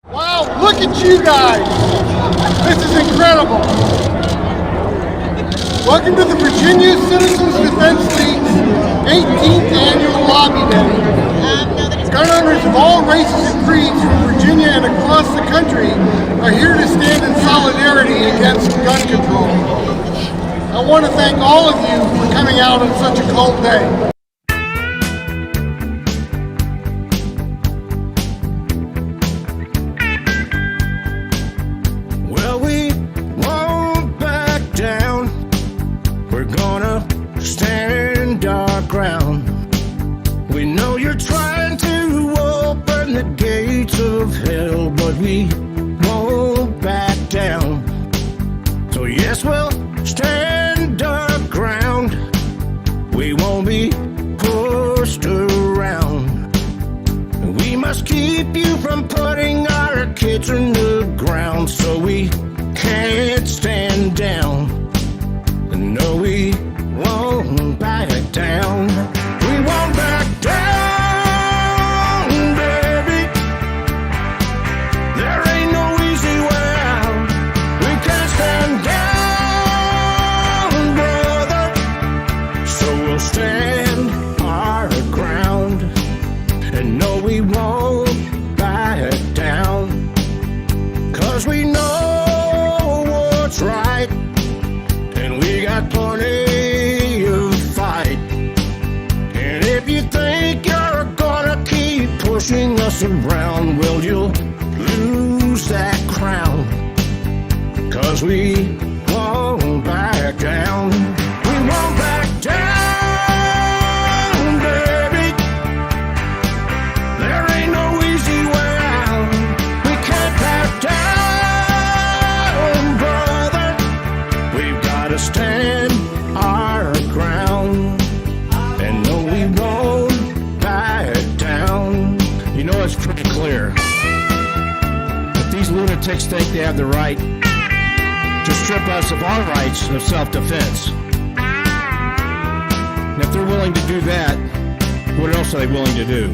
Wow, look at you guys. This is incredible. Welcome to the Virginia Citizens Defense League's 18th annual lobby day. Gun owners of all races and creeds from Virginia and across the country are here to stand in solidarity against gun control. I want to thank all of you for coming out on such a cold day. Well, we won't back down. We're gonna stand our ground. We know you're trying to open the gates of hell, but we won't back down. So yes, we'll stand our ground. We won't be pushed around. We must keep you from putting our kids in the ground, so we can't stand down. No, we won't back down. We won't back down, baby. There ain't no easy way out. We can't stand down, brother. So we'll stand our ground. And no, we won't back down. 'Cause we know what's right. And we got plenty of fight. And if you think you're gonna keep pushing us around, well, you'll lose that crown. 'Cause we won't back down. We won't back down, baby. There ain't no easy way out. We can't back down, brother. We've got to stand our ground. And no, we won't back down. You know, it's pretty clear that these lunatics think they have the right to strip us of our rights of self-defense. And if they're willing to do that, what else are they willing to do?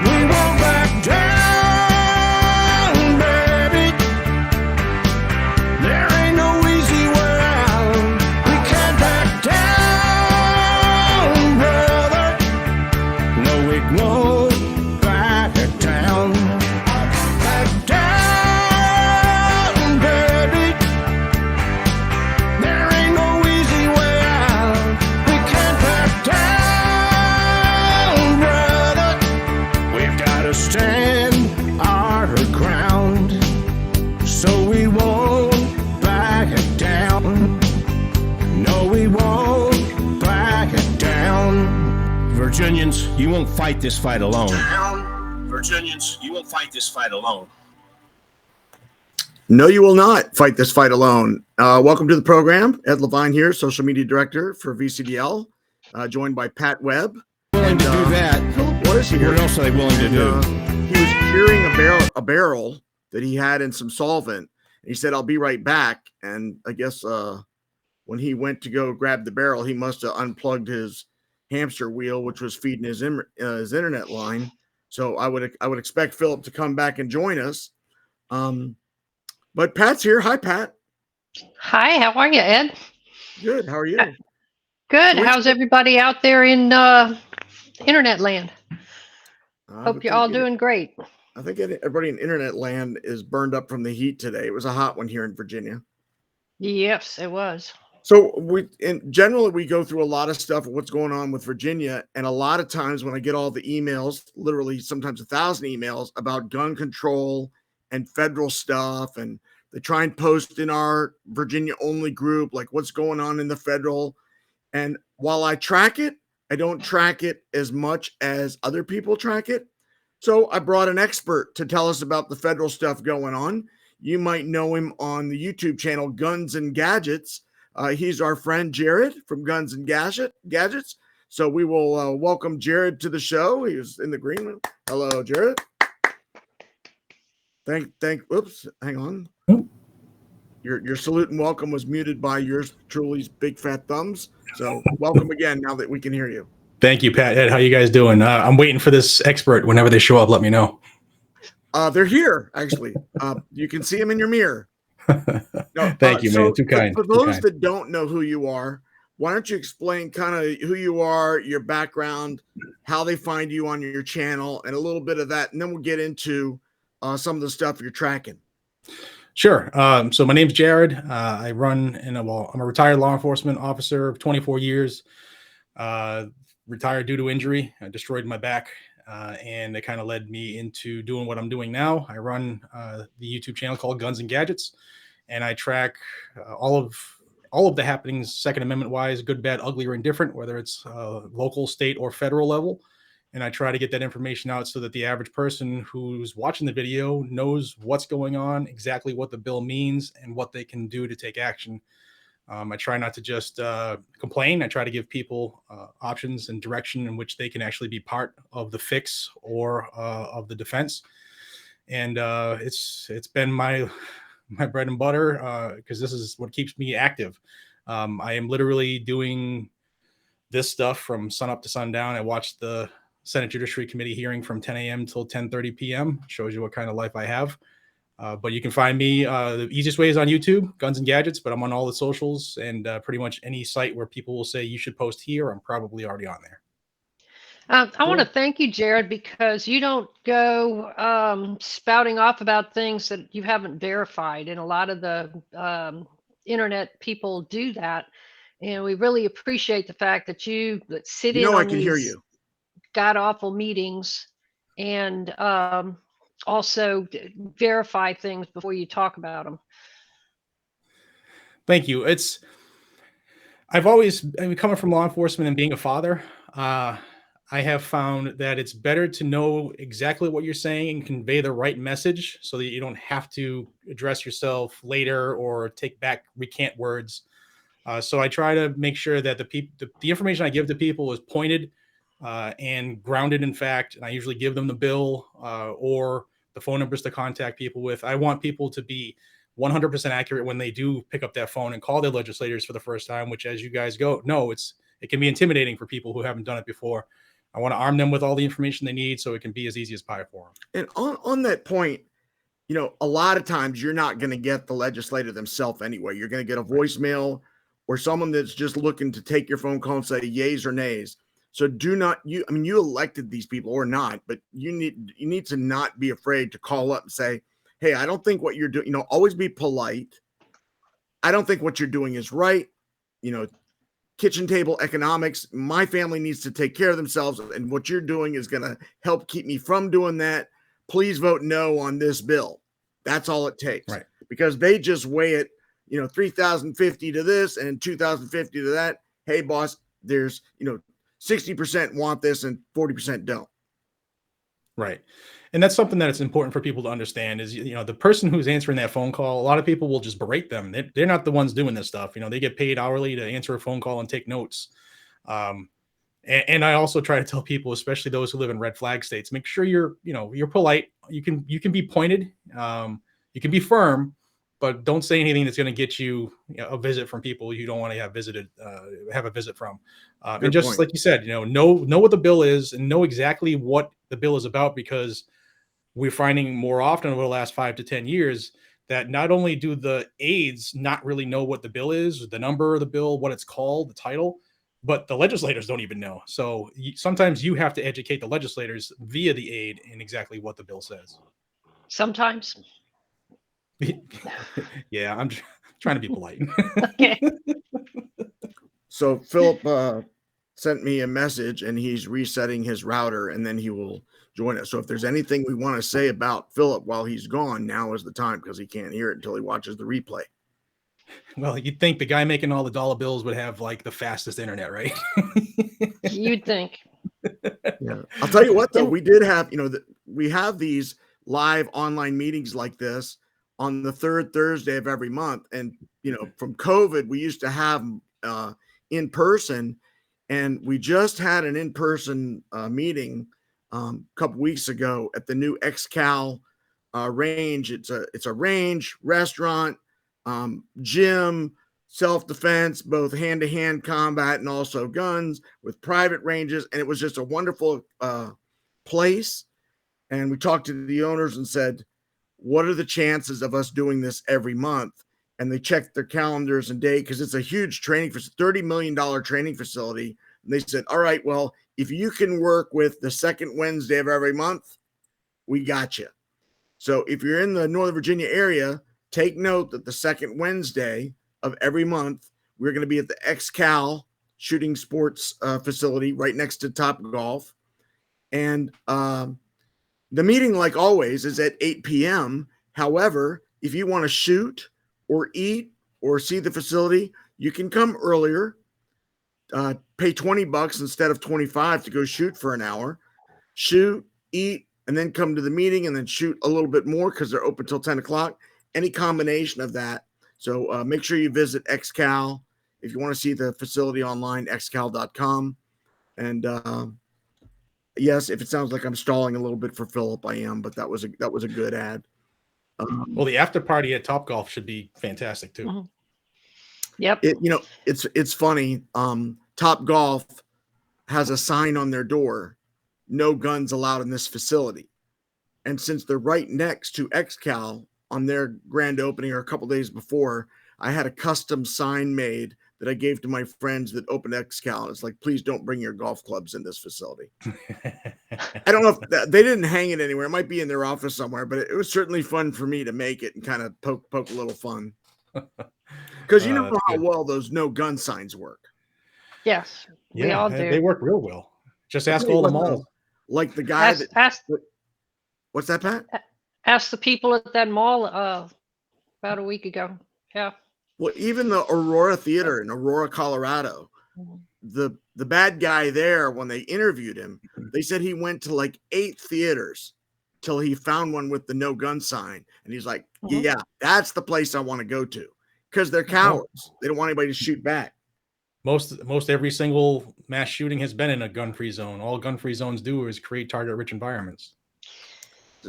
We won't back down, baby. There ain't no easy way out. We can't back down, brother. No, we won't back down. Back down, baby. There ain't no easy way out. We can't back down, brother. We've got to stand our ground, so we won't back down. No, we won't back down. Virginians, you won't fight this fight alone. Virginians, you won't fight this fight alone. No, you will not fight this fight alone. Welcome to the program. Ed Levine here, Social Media Director for VCDL, joined by Pat Webb. Willing to do that. Philip Waters here. What else are they willing to do? He was curing a barrel that he had in some solvent. And he said, "I'll be right back." And I guess when he went to go grab the barrel, he must have unplugged his hamster wheel, which was feeding his internet line. So I would expect Philip to come back and join us. But Pat's here. Hi, Pat. Hi, how are you, Ed? Good. How are you? Good. How's everybody out there in internet land? Hope you're all doing great. I think everybody in internet land is burned up from the heat today. It was a hot one here in Virginia. Yes, it was. So generally we go through a lot of stuff of what's going on with Virginia, and a lot of times when I get all the emails, literally sometimes 1,000 emails about gun control and federal stuff, and they try and post in our Virginia only group like what's going on in the federal. And while I track it, I don't track it as much as other people track it. So I brought an expert to tell us about the federal stuff going on. You might know him on the YouTube channel Guns and Gadgets. He's our friend Jared from Guns and Gadgets. So we will welcome Jared to the show. He was in the green room. Hello, Jared. Oops, hang on. Your salute and welcome was muted by yours truly's big fat thumbs. So welcome again now that we can hear you. Thank you, Pat. Ed, how you guys doing? I'm waiting for this expert. Whenever they show up, let me know. They're here, actually. You can see them in your mirror. No, Thank you, man. Too kind. For Too those kind. that don't know who you are, why don't you explain kind of who you are, your background, how they find you on your channel, and a little bit of that, and then we'll get into some of the stuff you're tracking. Sure. So my name's Jared. I run I'm a retired law enforcement officer of 24 years. Retired due to injury. I destroyed my back, and it kind of led me into doing what I'm doing now. I run the YouTube channel called Guns and Gadgets, and I track all of the happenings, Second Amendment wise, good, bad, ugly, or indifferent, whether it's local, state, or federal level. And I try to get that information out so that the average person who's watching the video knows what's going on, exactly what the bill means, and what they can do to take action. I try not to just complain. I try to give people options and direction in which they can actually be part of the fix or of the defense. And it's been my bread and butter because this is what keeps me active. I am literally doing this stuff from sun up to sundown. I watched the Senate Judiciary Committee hearing from 10 a.m. till 10:30 p.m. Shows you what kind of life I have. But you can find me. The easiest way is on YouTube, Guns and Gadgets, but I'm on all the socials and pretty much any site where people will say you should post here. I'm probably already on there. I want to thank you, Jared, because you don't go spouting off about things that you haven't verified. And a lot of the internet people do that. And we really appreciate the fact that you sit in I on can hear these you. god awful meetings and also verify things before you talk about them. Thank you. Coming from law enforcement and being a father, I have found that it's better to know exactly what you're saying and convey the right message so that you don't have to address yourself later or recant words. So I try to make sure that the information I give to people is pointed and grounded in fact. And I usually give them the bill or the phone numbers to contact people with. I want people to be 100% accurate when they do pick up that phone and call their legislators for the first time, which, as you guys know, it can be intimidating for people who haven't done it before. I want to arm them with all the information they need so it can be as easy as pie for them. And on that point, a lot of times you're not going to get the legislator themselves anyway. You're going to get a voicemail or someone that's just looking to take your phone call and say yays or nays. So you elected these people or not, but you need to not be afraid to call up and say, hey, I don't think what you're doing, always be polite. I don't think what you're doing is right. Kitchen table economics. My family needs to take care of themselves. And what you're doing is going to help keep me from doing that. Please vote no on this bill. That's all it takes. Right. Because they just weigh it, 3,050 to this and 2,050 to that. Hey, boss, there's, 60% want this and 40% don't. Right. And that's something that it's important for people to understand is, the person who's answering that phone call, a lot of people will just berate them. They're not the ones doing this stuff. They get paid hourly to answer a phone call and take notes. And I also try to tell people, especially those who live in red flag states, make sure you're polite. You can be pointed. You can be firm, but don't say anything that's going to get you, a visit from people you don't want to have a visit from. And just point. like you said, know what the bill is and know exactly what the bill is about, because we're finding more often over the last 5 to 10 years that not only do the aides not really know what the bill is, the number of the bill, what it's called, the title, but the legislators don't even know. So sometimes you have to educate the legislators via the aide in exactly what the bill says. Sometimes. Yeah, I'm trying to be polite. Okay. So Philip sent me a message and he's resetting his router and then he will join us. So if there's anything we want to say about Philip while he's gone, now is the time, because he can't hear it until he watches the replay. Well, you'd think the guy making all the dollar bills would have like the fastest internet, right? You'd think. Yeah. I'll tell you what, though, we did have, we have these live online meetings like this on the third Thursday of every month. And, from COVID, we used to have in person, and we just had an in-person meeting a couple weeks ago at the new XCal range. It's a range, restaurant, gym, self-defense, both hand-to-hand combat and also guns with private ranges. And it was just a wonderful place. And we talked to the owners and said, what are the chances of us doing this every month? And they checked their calendars and date, because it's a huge training for $30 million training facility. And they said, all right, well, if you can work with the second Wednesday of every month, we got you. So if you're in the Northern Virginia area, take note that the second Wednesday of every month, we're going to be at the XCal shooting sports facility right next to Top Golf. And the meeting, like always, is at 8 p.m. However, if you want to shoot or eat or see the facility, you can come earlier, pay $20 instead of 25 to go shoot for an hour, shoot, eat, and then come to the meeting and then shoot a little bit more because they're open till 10 o'clock. Any combination of that. So make sure you visit XCal. If you want to see the facility online, xcal.com. And yes, if it sounds like I'm stalling a little bit for Philip, I am, but that was a good ad. Well, the after party at Top should be fantastic too. Mhm. Yep. It's funny. Top Golf has a sign on their door, no guns allowed in this facility. And since they're right next to XCal on their grand opening, or a couple days before, I had a custom sign made that I gave to my friends that opened XCal. It's like, please don't bring your golf clubs in this facility. I don't know if they didn't hang it anywhere. It might be in their office somewhere, but it was certainly fun for me to make it and kind of poke a little fun. Because you know how well those no gun signs work. Yes, we all do. They work real well. Just ask all the malls. Like the guy what's that, Pat? Ask the people at that mall about a week ago. Yeah. Well, even the Aurora Theater in Aurora, Colorado, the bad guy there, when they interviewed him, they said he went to like 8 theaters till he found one with the no gun sign. And he's like, yeah, that's the place I want to go to, because they're cowards. They don't want anybody to shoot back. Most every single mass shooting has been in a gun-free zone. All gun-free zones do is create target-rich environments.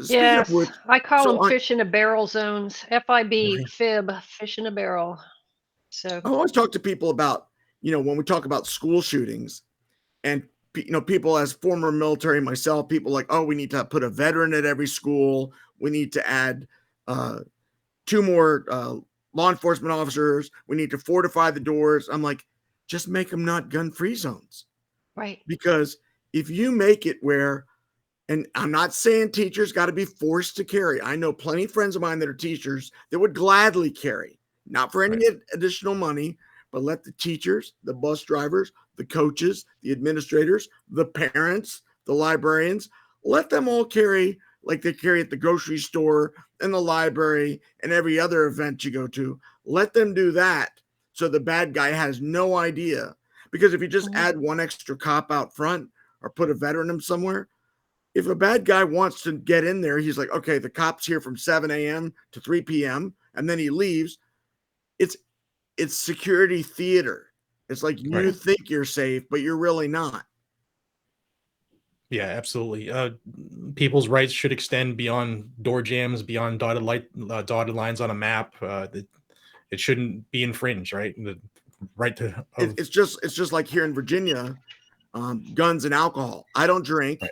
Yes, I call them fish in a barrel zones. FIB, fish in a barrel. So I always talk to people about, when we talk about school shootings, and people, as former military myself, people like, oh, we need to put a veteran at every school. We need to add 2 more law enforcement officers. We need to fortify the doors. I'm like, just make them not gun-free zones. Right. Because if you make it where, and I'm not saying teachers got to be forced to carry. I know plenty of friends of mine that are teachers that would gladly carry, not for any additional money, but let the teachers, the bus drivers, the coaches, the administrators, the parents, the librarians, let them all carry like they carry at the grocery store and the library and every other event you go to. Let them do that so the bad guy has no idea. Because if you just add 1 extra cop out front or put a veteran somewhere, if a bad guy wants to get in there, he's like, okay, the cop's here from 7 a.m. to 3 p.m. and then he leaves. It's security theater. It's like you think you're safe, but you're really not. Yeah, absolutely. People's rights should extend beyond door jams, beyond dotted lines on a map. It shouldn't be infringed, right? The right to. It's just like here in Virginia, guns and alcohol. I don't drink. Right.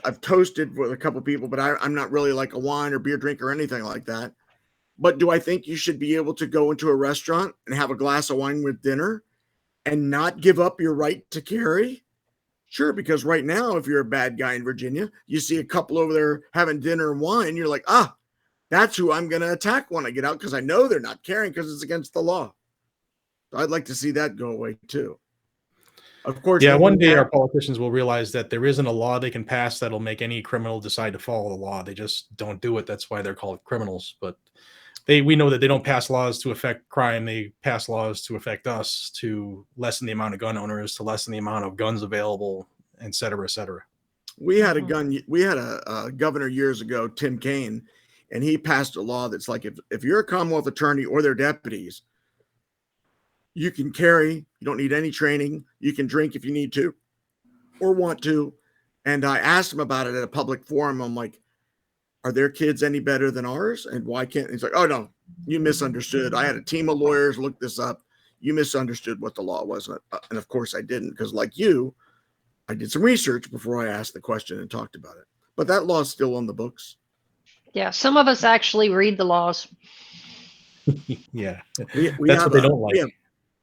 I've toasted with a couple people, but I'm not really like a wine or beer drinker or anything like that. But do I think you should be able to go into a restaurant and have a glass of wine with dinner and not give up your right to carry? Sure, because right now, if you're a bad guy in Virginia, you see a couple over there having dinner and wine, you're like, that's who I'm going to attack when I get out, because I know they're not carrying because it's against the law. So I'd like to see that go away too. Of course. Yeah, one day our politicians will realize that there isn't a law they can pass that'll make any criminal decide to follow the law. They just don't do it. That's why they're called criminals. But we know that they don't pass laws to affect crime. They pass laws to affect us, to lessen the amount of gun owners, to lessen the amount of guns available, et cetera, et cetera. We had a governor years ago, Tim Kaine, and he passed a law that's like, if you're a Commonwealth attorney or their deputies, you can carry, you don't need any training, you can drink if you need to or want to. And I asked him about it at a public forum. I'm like, are their kids any better than ours? And why can't, he's like, oh no, you misunderstood. I had a team of lawyers look this up. You misunderstood what the law was. And of course I didn't, because like you, I did some research before I asked the question and talked about it. But that law is still on the books. Yeah, some of us actually read the laws. Yeah, We that's have what they a don't like.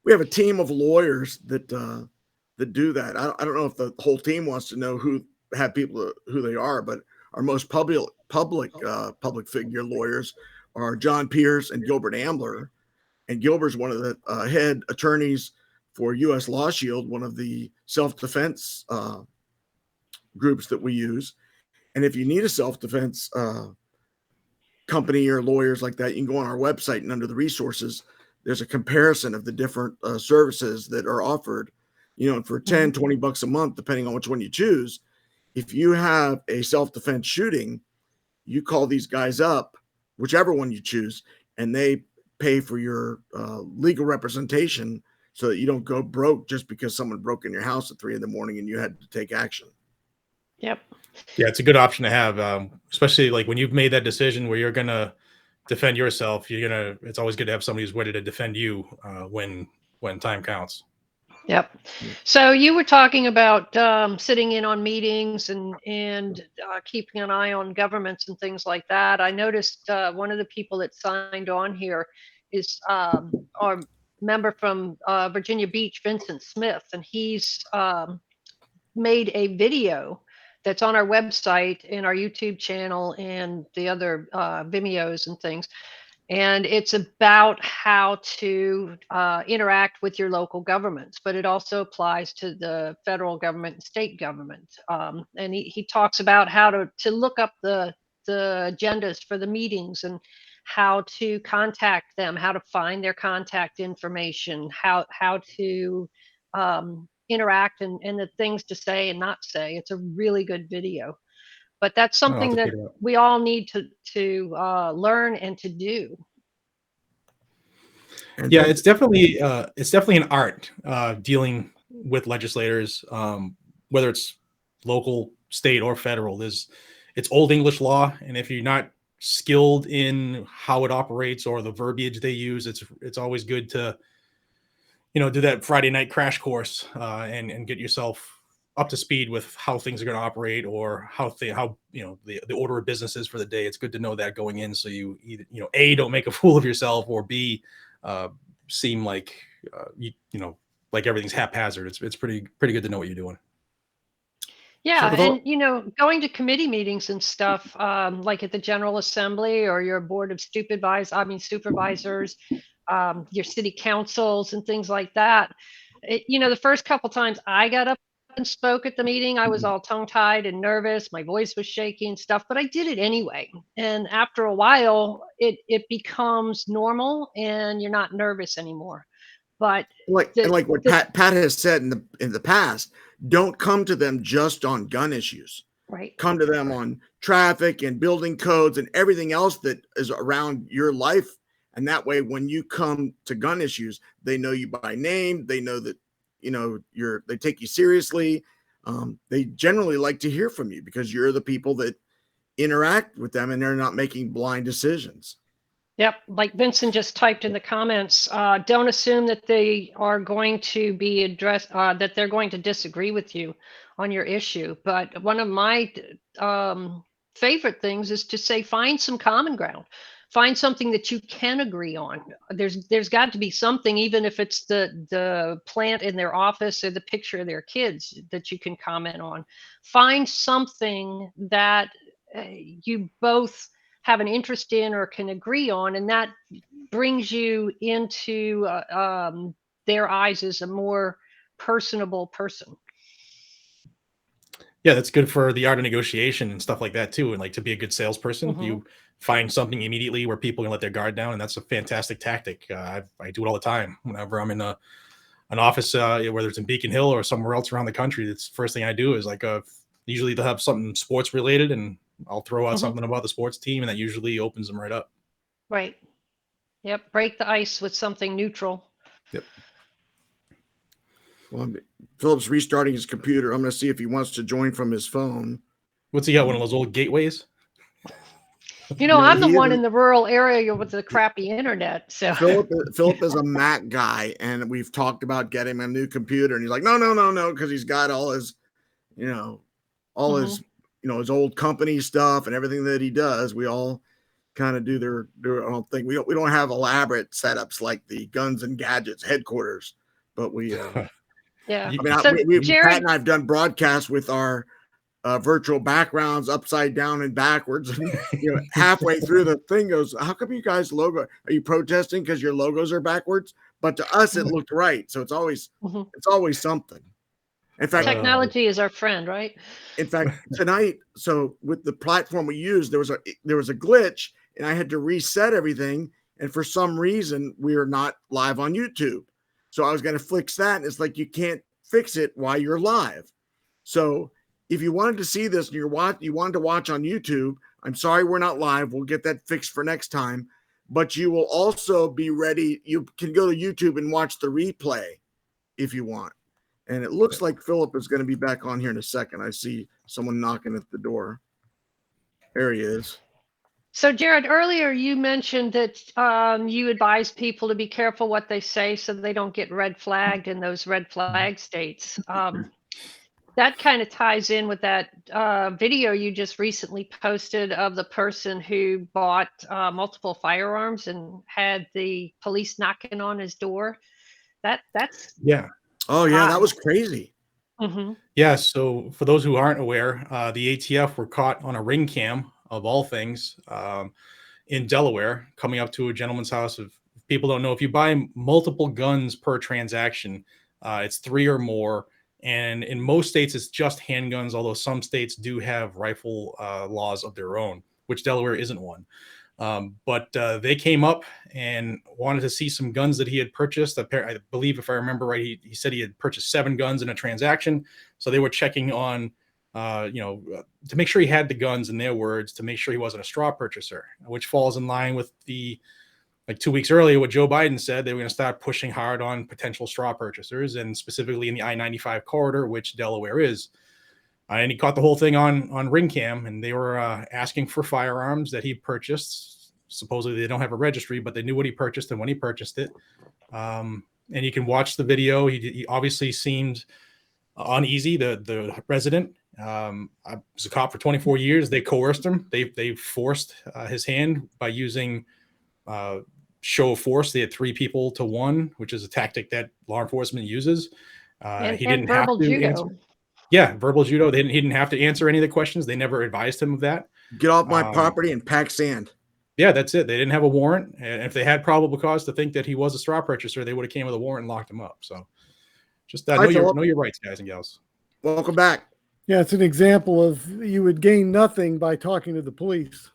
we have a team of lawyers that do that. I don't know if the whole team wants to know who they are, but our most public figure lawyers are John Pierce and Gilbert Ambler. And Gilbert's one of the head attorneys for U.S. Law Shield, one of the self-defense groups that we use. And if you need a self-defense company or lawyers like that, you can go on our website, and under the resources, there's a comparison of the different services that are offered, and for 10, 20 bucks a month, depending on which one you choose. If you have a self-defense shooting, you call these guys up, whichever one you choose, and they pay for your legal representation so that you don't go broke just because someone broke in your house at 3 a.m. and you had to take action. Yep. Yeah, it's a good option to have, especially like when you've made that decision where you're gonna defend yourself. It's always good to have somebody who's ready to defend you when time counts. Yep. So you were talking about sitting in on meetings and keeping an eye on governments and things like that. I noticed one of the people that signed on here is our member from Virginia Beach, Vincent Smith, and he's made a video that's on our website and our YouTube channel and the other Vimeos and things. And it's about how to interact with your local governments, but it also applies to the federal government and state government. And he talks about how to look up the agendas for the meetings and how to contact them, how to find their contact information, how to interact and the things to say and not say. It's a really good video. But that's I'll have something to that check it out. we all need to learn and to do. And Yeah, it's definitely an art dealing with legislators, whether it's local, state, or federal. It's old English law, and if you're not skilled in how it operates or the verbiage they use, it's always good to do that Friday night crash course and get yourself up to speed with how things are going to operate, or how the order of business is for the day. It's good to know that going in, so you either A, don't make a fool of yourself, or B, seem like like everything's haphazard. It's pretty good to know what you're doing. Yeah, So and going to committee meetings and stuff, like at the General Assembly or your board of supervisors, your city councils and things like that. The first couple times I got up and spoke at the meeting, I was all tongue-tied and nervous. My voice was shaky and stuff, but I did it anyway. And after a while, it becomes normal, and you're not nervous anymore. But like what Pat has said in the past, don't come to them just on gun issues. right. Come to them on traffic and building codes and everything else that is around your life. And that way, when you come to gun issues, they know you by name. They know that they take you seriously. They generally like to hear from you because you're the people that interact with them, and they're not making blind decisions. Yep, like Vincent just typed in the comments, don't assume that they are going to be addressed, that they're going to disagree with you on your issue. But one of my favorite things is to say, find some common ground. Find something that you can agree on. There's got to be something, even if it's the plant in their office or the picture of their kids, that you can comment on. Find something that you both have an interest in or can agree on, and that brings you into their eyes as a more personable person. Yeah, that's good for the art of negotiation and stuff like that too. And like, to be a good salesperson, you find something immediately where people can let their guard down, and that's a fantastic tactic. I do it all the time whenever I'm in an office, whether it's in Beacon Hill or somewhere else around the country. That's the first thing I do is usually they'll have something sports related, and I'll throw out something about the sports team, and that usually opens them right up. Right. Yep. Break the ice with something neutral. Yep. Well, Philip's restarting his computer. I'm going to see if he wants to join from his phone. What's he got? One of those old gateways? You know, You know, I'm the he is one in the rural area with the a, crappy internet. So Philip is a Mac guy, and we've talked about getting him a new computer, and he's like, no, no, no, no, because he's got all his, you know, all Mhm. his, his old company stuff and everything that he does. We all kind of do their own thing. We don't have elaborate setups like the Guns and Gadgets headquarters, but we. Yeah. I mean, So Pat Jared, and I have done broadcasts with our virtual backgrounds upside down and backwards, and halfway through the thing goes, "How come you guys logo? Are you protesting because your logos are backwards?" But to us, it Mhm. looked right. So Mhm. it's always something. In fact, Uh, Technology is our friend, right? tonight, so with the platform we used, there was a glitch, and I had to reset everything. And for some reason, we are not live on YouTube. So I was going to fix that, and it's like you can't fix it while you're live. So if you wanted to see this and you wanted to watch on YouTube, I'm sorry we're not live. We'll get that fixed for next time. But you will also be ready. You can go to YouTube and watch the replay if you want. And it looks like Philip is going to be back on here in a second. I see someone knocking at the door. There he is. So Jared, earlier you mentioned that you advise people to be careful what they say so they don't get red flagged in those red flag states. That kind of ties in with that video you just recently posted of the person who bought multiple firearms and had the police knocking on his door. That's yeah. Oh yeah, that odd. was crazy. Hmm. Yeah. So for those who aren't aware, the ATF were caught on a ring cam of all things in Delaware, coming up to a gentleman's house. If people don't know, if you buy multiple guns per transaction, it's 3 or more. And in most states, it's just handguns, although some states do have rifle laws of their own, which Delaware isn't one. But they came up and wanted to see some guns that he had purchased. I believe, if I remember right, he said he had purchased 7 guns in a transaction. So they were checking on, to make sure he had the guns, in their words, to make sure he wasn't a straw purchaser, which falls in line with like 2 weeks earlier, what Joe Biden said, they were going to start pushing hard on potential straw purchasers, and specifically in the I-95 corridor, which Delaware is. And he caught the whole thing on ring cam, and they were asking for firearms that he purchased. Supposedly they don't have a registry, but they knew what he purchased and when he purchased it. And you can watch the video. He obviously seemed uneasy. The resident, I was a cop for 24 years. They coerced him. They forced his hand by using show of force. They had 3 people to 1, which is a tactic that law enforcement uses. He And didn't have verbal to answer. judo. Yeah, verbal judo. He didn't have to answer any of the questions. They never advised him of that. Get off my Um, property and pack sand. yeah, that's it. They didn't have a warrant, and if they had probable cause to think that he was a straw purchaser, they would have came with a warrant and locked him up. So, just Hi, Philip. know your rights, guys and gals. Welcome back. Yeah, it's an example of you would gain nothing by talking to the police.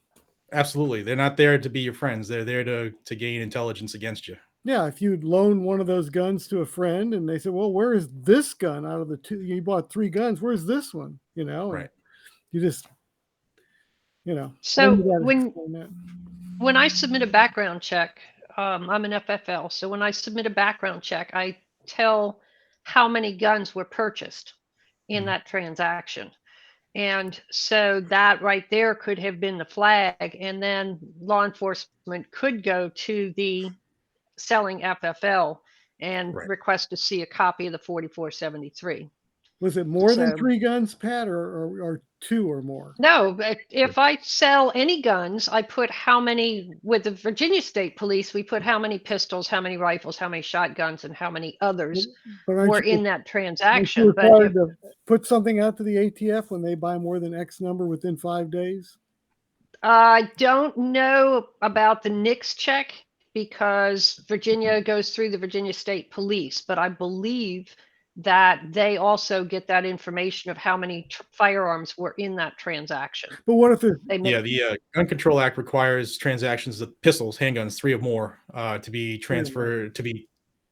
Absolutely, they're not there to be your friends. They're there to gain intelligence against you. Yeah, if you'd loan one of those guns to a friend and they said, well, where is this gun out of the 2? You bought 3 guns. Where's this one? Right. You just, So then you gotta when explain that. when I submit a background check, I'm an FFL. So when I submit a background check, I tell how many guns were purchased in that transaction. And so that right there could have been the flag. And then law enforcement could go to the selling FFL and Right. request to see a copy of the 4473. Was it more than So 3 guns, Pat, or 2 or more? no, but if I sell any guns, I put how many, with the Virginia State Police, we put how many pistols, how many rifles, how many shotguns, and how many others But were in that aren't you transaction. But required if to put something out to the ATF when they buy more than X number within 5 days? I don't know about the NICS check because Virginia goes through the Virginia State Police, but I believe that they also get that information of how many firearms were in that transaction. But what if there's They may, Yeah, the Gun Control Act requires transactions of pistols, handguns, 3 or more, to be transmitted to the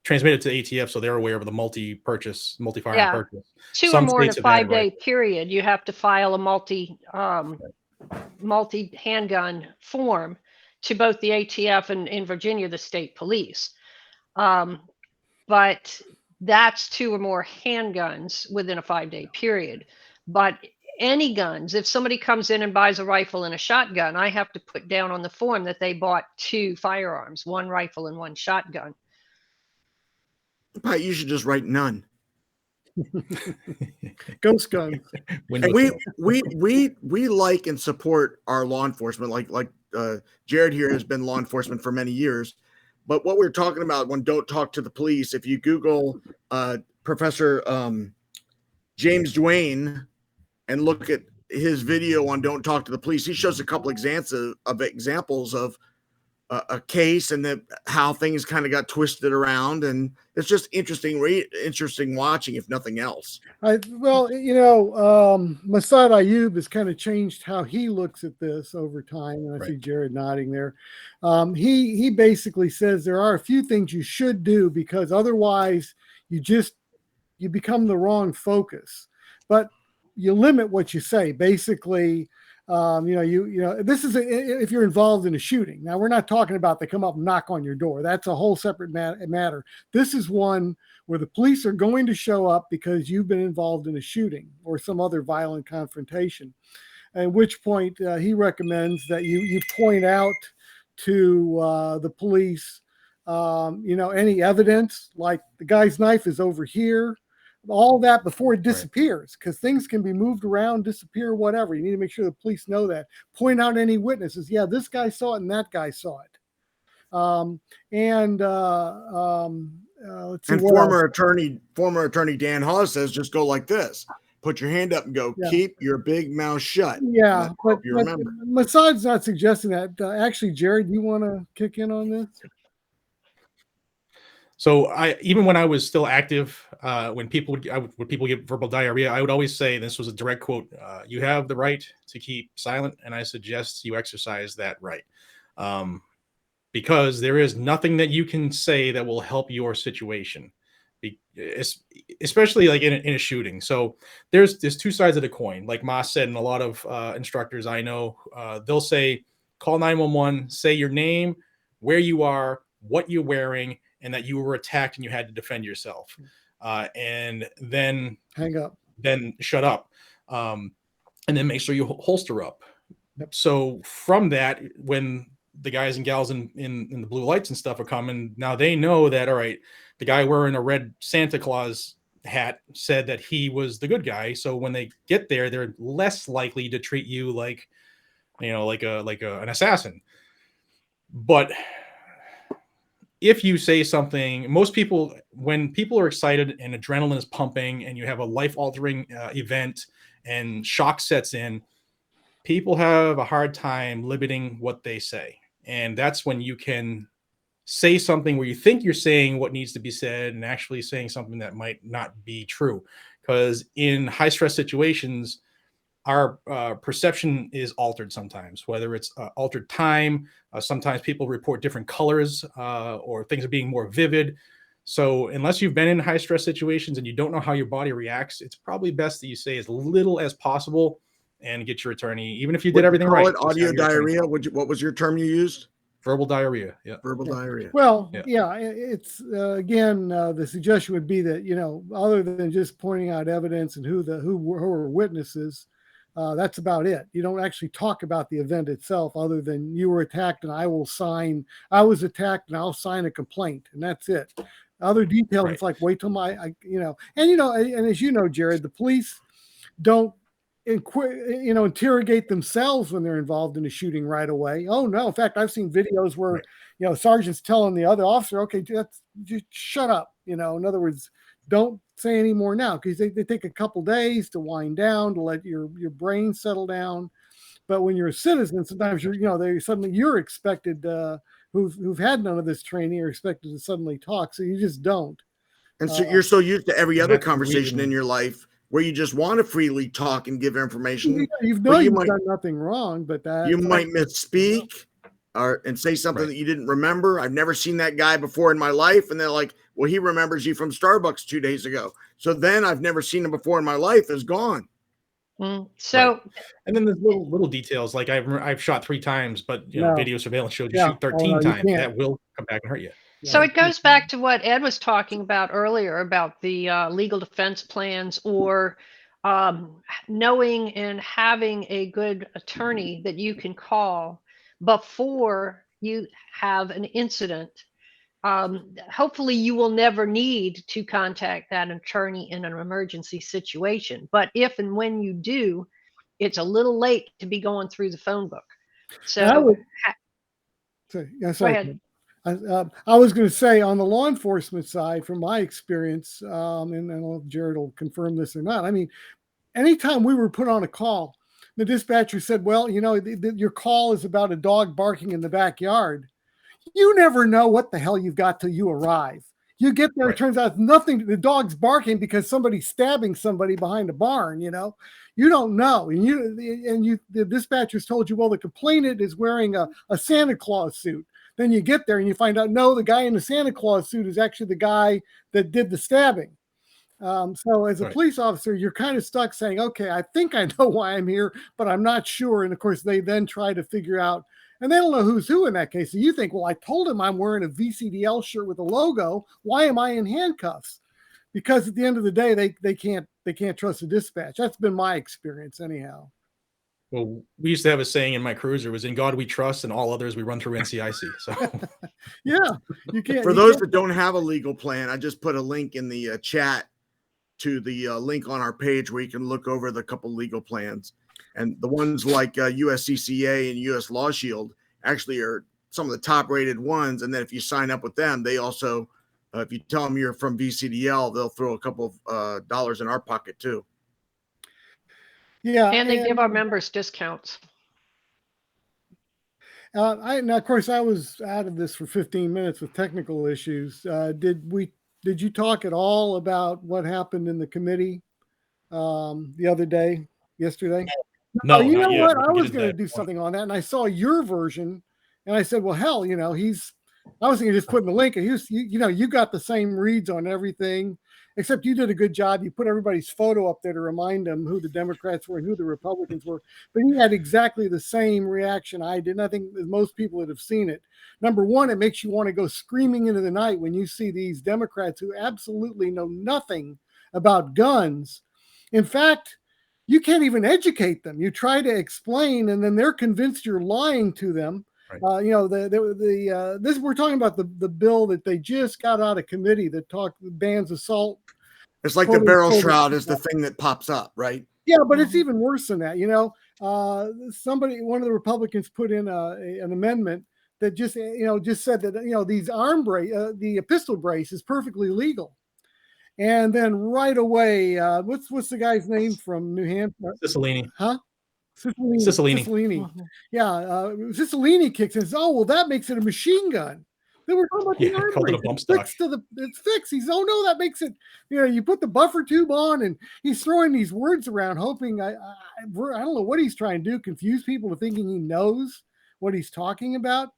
ATF, so they're aware of the multi-firearm yeah, purchase. 2 or Some more in a states have added 5-day period, you have to file a multi handgun form to both the ATF and in Virginia, the state police. But that's 2 or more handguns within a 5-day period. But any guns. If somebody comes in and buys a rifle and a shotgun, I have to put down on the form that they bought 2 firearms, 1 rifle and 1 shotgun. Pat, you should just write none. Ghost guns. And we like and support our law enforcement. Like Jared here has been law enforcement for many years. But what we're talking about when Don't Talk to the Police, if you Google Professor James Duane and look at his video on Don't Talk to the Police, he shows a couple examples of a case and how things kind of got twisted around, and it's just interesting watching, if nothing else. Well, you know, Masad Ayub has kind of changed how he looks at this over time, and I see Jared nodding there. He basically says there are a few things you should do because otherwise you become the wrong focus, but you limit what you say. Basically, this is if you're involved in a shooting. Now, we're not talking about they come up and knock on your door. That's a whole separate matter. This is one where the police are going to show up because you've been involved in a shooting or some other violent confrontation. At which point he recommends that you point out to the police, any evidence, like the guy's knife is over here. All that before it disappears, because things can be moved around, disappear, whatever. You need to make sure the police know that. Point out any witnesses. Yeah, this guy saw it and that guy saw it. Let's see. And former attorney Dan Hawes says, just go like this. Put your hand up and go, keep your big mouth shut. Yeah, but you remember. Masad's not suggesting that. Actually, Jared, you want to kick in on this? So even when I was still active, when people get verbal diarrhea, I would always say, this was a direct quote, you have the right to keep silent, and I suggest you exercise that right. Because there is nothing that you can say that will help your situation, especially like in a shooting. So there's 2 sides of the coin. Like Mas said, and a lot of instructors I know, they'll say, call 911, say your name, where you are, what you're wearing, and that you were attacked and you had to defend yourself. And then hang up, then shut up. And then make sure you holster up. Yep. So from that, when the guys and gals in the blue lights and stuff are coming, now they know that, all right, the guy wearing a red Santa Claus hat said that he was the good guy. So when they get there, they're less likely to treat you like an assassin. But if you say something, most people, when people are excited and adrenaline is pumping and you have a life-altering event and shock sets in, people have a hard time limiting what they say. And that's when you can say something where you think you're saying what needs to be said and actually saying something that might not be true. Because in high-stress situations, our perception is altered sometimes, whether it's altered time. Sometimes people report different colors or things are being more vivid. So unless you've been in high stress situations and you don't know how your body reacts, it's probably best that you say as little as possible and get your attorney, even if you did everything right. Audio diarrhea. What was your term you used? Verbal diarrhea. Yeah. Verbal diarrhea. Well, it's again, the suggestion would be that, other than just pointing out evidence and who are witnesses, that's about it. You don't actually talk about the event itself, other than you were attacked and I was attacked and I'll sign a complaint, and that's it. Other details, it's like, wait till and as you know, Jared, the police don't interrogate themselves when they're involved in a shooting right away. Oh no. In fact, I've seen videos where, sergeants telling the other officer, okay, just shut up. In other words, don't say any more now, because they take a couple days to wind down, to let your brain settle down. But when you're a citizen, sometimes you're expected, who've had none of this training, are expected to suddenly talk. So you just don't. And so you're so used to every other conversation in your life where you just want to freely talk and give information. You've done nothing wrong, but you might misspeak and say something that you didn't remember. I've never seen that guy before in my life. And they're like, well, he remembers you from Starbucks 2 days ago. So then I've never seen him before in my life is gone. So, and then there's little details, like I've shot 3 times, but video surveillance showed you shoot 13 times. That will come back and hurt you. So it goes back to what Ed was talking about earlier about the legal defense plans, or knowing and having a good attorney that you can call before you have an incident. Hopefully you will never need to contact that attorney in an emergency situation. But if and when you do, it's a little late to be going through the phone book. And I So would say, yeah, go sorry. ahead. I was going to say on the law enforcement side, from my experience, and I don't know if Jared will confirm this or not. I mean, anytime we were put on a call, the dispatcher said, well, you know, your call is about a dog barking in the backyard. You never know what the hell you've got till you arrive. You get there, Right. it turns out it's nothing. The dog's barking because somebody's stabbing somebody behind a barn, you know. You don't know. And the dispatchers told you, well, the complainant is wearing a Santa Claus suit. Then you get there and you find out, no, the guy in the Santa Claus suit is actually the guy that did the stabbing. So as a Right. police officer, you're kind of stuck saying, okay, I think I know why I'm here, but I'm not sure. And of course, they then try to figure out, and they don't know who's who in that case. So you think, well, I told him I'm wearing a VCDL shirt with a logo. Why am I in handcuffs? Because at the end of the day, they can't trust the dispatch. That's been my experience anyhow. Well, we used to have a saying in my cruiser was "In God we trust, and all others we run through NCIC." So Yeah, you can't. For those that don't have a legal plan, I just put a link in the chat to the link on our page where you can look over the couple legal plans. And the ones like USCCA and US Law Shield actually are some of the top rated ones. And then if you sign up with them, they also, if you tell them you're from VCDL, they'll throw a couple of dollars in our pocket too. Yeah, And they give our members discounts. Now, of course, I was out of this for 15 minutes with technical issues. Did you talk at all about what happened in the committee the other day, yesterday? no, You know not yet. what? We I can get was into going to that do point. something on that, and I saw your version, and I said, well, hell, you know, I was thinking just putting the link, and you got the same reads on everything, except you did a good job. You put everybody's photo up there to remind them who the Democrats were and who the Republicans were, but he had exactly the same reaction I did, and I think most people that have seen it. Number one, it makes you want to go screaming into the night when you see these Democrats who absolutely know nothing about guns. In fact, you can't even educate them. You try to explain, and then they're convinced you're lying to them. Right. You know, this we're talking about the bill that they just got out of committee that bans assault. It's like the barrel shroud is the thing that pops up, right? Yeah, but it's even worse than that. You know, one of the Republicans put in an amendment that just said that these the pistol brace is perfectly legal. And then right away, what's the guy's name from New Hampshire? Cicilline. Huh? Cicilline. Mm-hmm. Yeah, Cicilline kicks in and says, oh, well, that makes it a machine gun. Then we're talking about the arm called it a brace. bump stock. It's fixed. He's, oh, no, that makes it, you put the buffer tube on, and he's throwing these words around, hoping, I don't know what he's trying to do, confuse people to thinking he knows what he's talking about.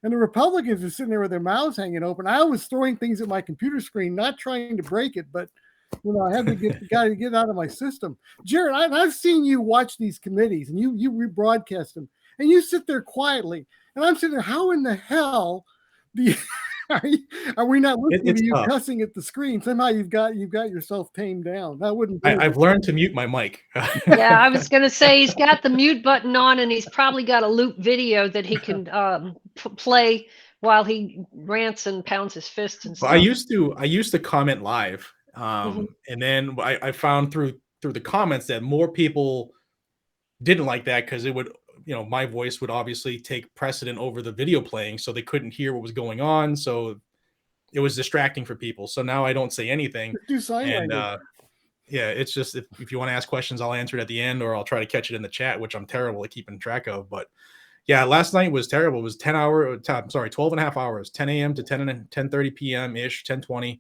And the Republicans are sitting there with their mouths hanging open. I was throwing things at my computer screen, not trying to break it, but I had to get out of my system. Jared, I've seen you watch these committees, and you rebroadcast them, and you sit there quietly. And I'm sitting there, how in the hell are we not listening to you tough. cussing at the screen? Somehow you've got yourself tamed down. That wouldn't. I've learned to mute my mic. Yeah, I was going to say he's got the mute button on, and he's probably got a loop video that he can play while he rants and pounds his fists and stuff. I used to comment live, and then I found through the comments that more people didn't like that because it would, my voice would obviously take precedent over the video playing, so they couldn't hear what was going on. So it was distracting for people. So now I don't say anything. Do sign language. Yeah, it's just if you want to ask questions, I'll answer it at the end, or I'll try to catch it in the chat, which I'm terrible at keeping track of. But yeah, last night was terrible. It was 12 and a half hours, 10 a.m. to 10:30 p.m. ish, 10:20.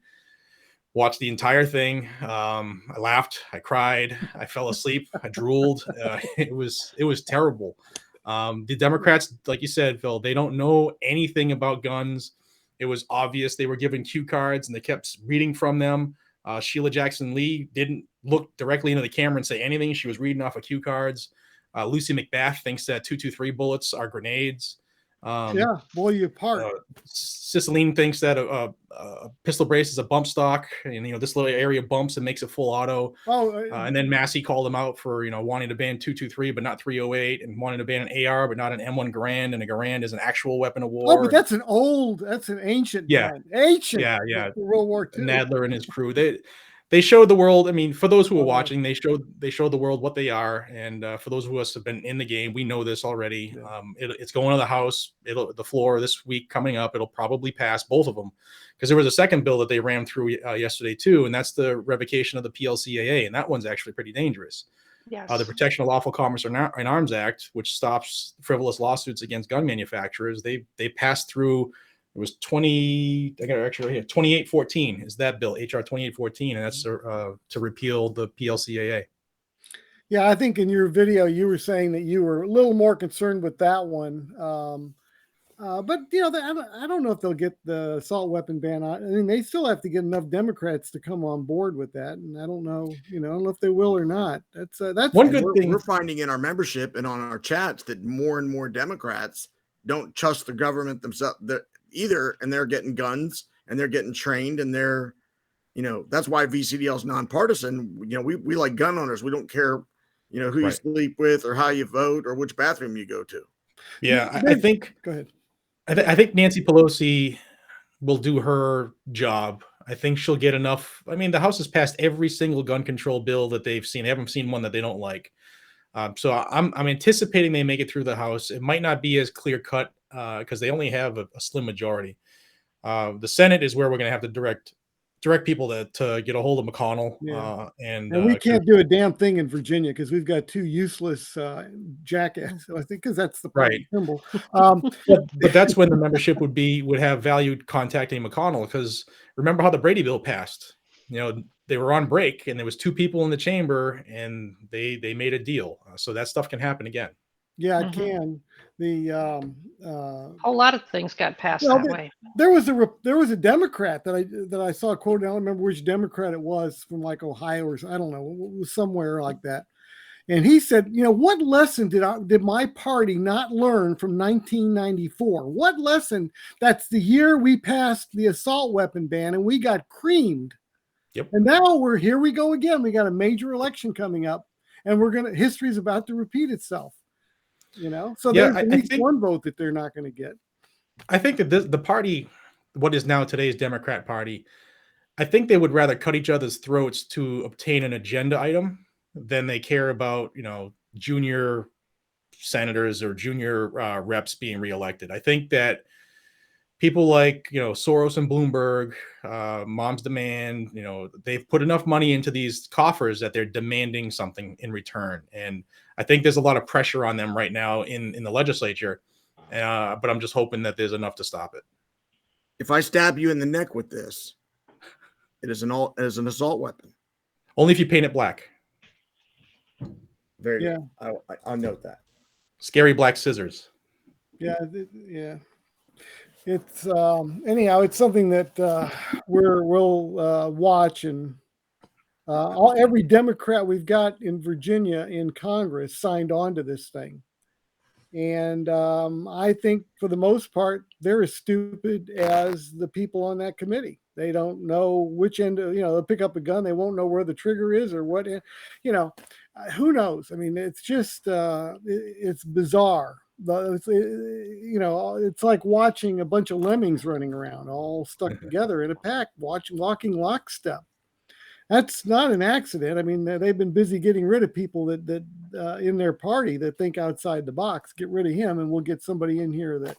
Watched the entire thing. I laughed, I cried, I fell asleep, I drooled. It was terrible. The Democrats, like you said, Phil, they don't know anything about guns. It was obvious they were given cue cards and they kept reading from them. Sheila Jackson Lee didn't look directly into the camera and say anything. She was reading off of cue cards. Lucy McBath thinks that .223 bullets are grenades. Yeah, blow you apart. Cicilline thinks that a pistol brace is a bump stock, and this little area bumps and makes it full auto. Oh, And then Massey called him out for wanting to ban 223 but not 308, and wanting to ban an AR but not an M1 Garand, and a Garand is an actual weapon of war. oh, but that's an ancient Yeah. gun. Ancient. Yeah. World War II. Nadler and his crew. They showed the world. I mean, for those who are Oh. watching, they showed the world what they are. And for those of us who have been in the game, we know this already. Yeah. It's going to the House. The floor this week coming up. It'll probably pass both of them, because there was a second bill that they rammed through yesterday too, and that's the revocation of the PLCAA, and that one's actually pretty dangerous. Yes. The Protection of Lawful Commerce in Arms Act, which stops frivolous lawsuits against gun manufacturers, they passed through. It was 2814 is that bill, HR 2814, and that's to repeal the PLCAA. Yeah, I think in your video you were saying that you were a little more concerned with that one. But I don't know if they'll get the assault weapon ban. I mean, they still have to get enough Democrats to come on board with that, and I don't know, I don't know if they will or not. That's one good thing we're finding in our membership and on our chats that more and more Democrats don't trust the government themselves either, and they're getting guns and they're getting trained, and they're, that's why VCDL is nonpartisan. We like gun owners. We don't care, who you sleep with or how you vote or which bathroom you go to. Yeah, I think. Go ahead. I think Nancy Pelosi will do her job. I think she'll get enough. I mean, the House has passed every single gun control bill that they've seen. They haven't seen one that they don't like. So I'm anticipating they make it through the House. It might not be as clear cut because they only have a slim majority. The Senate is where we're going to have to direct people to get a hold of McConnell. Yeah. And we can't do a damn thing in Virginia because we've got two useless jackasses. I think because that's the party symbol. But that's when the membership would have value contacting McConnell, because remember how the Brady bill passed? They were on break and there was two people in the chamber and they made a deal. So that stuff can happen again. Yeah, it can. A whole lot of things got passed that way. There was a Democrat that I saw quoted. I don't remember which Democrat it was, from like Ohio or I don't know, it was somewhere like that. And he said, what lesson did my party not learn from 1994? What lesson? That's the year we passed the assault weapon ban and we got creamed. Yep. And now here we go again. We got a major election coming up, and history's about to repeat itself. So there's at least one vote that they're not going to get. I think that the party, what is now today's Democrat Party, I think they would rather cut each other's throats to obtain an agenda item than they care about, junior senators or junior reps being reelected. I think that people like, Soros and Bloomberg, Moms Demand, they've put enough money into these coffers that they're demanding something in return. And I think there's a lot of pressure on them right now in the legislature. But I'm just hoping that there's enough to stop it. If I stab you in the neck with this, it is an assault weapon. Only if you paint it black. Very good. I'll note that. Scary black scissors. Yeah. It's anyhow, it's something that we'll watch, and every Democrat we've got in Virginia in Congress signed on to this thing. And I think for the most part, they're as stupid as the people on that committee. They don't know which end, they'll pick up a gun. They won't know where the trigger is or what, who knows? I mean, it's just, it's bizarre. It's like watching a bunch of lemmings running around all stuck together in a pack, walking lockstep. That's not an accident. I mean, they've been busy getting rid of people that in their party that think outside the box. Get rid of him, and we'll get somebody in here that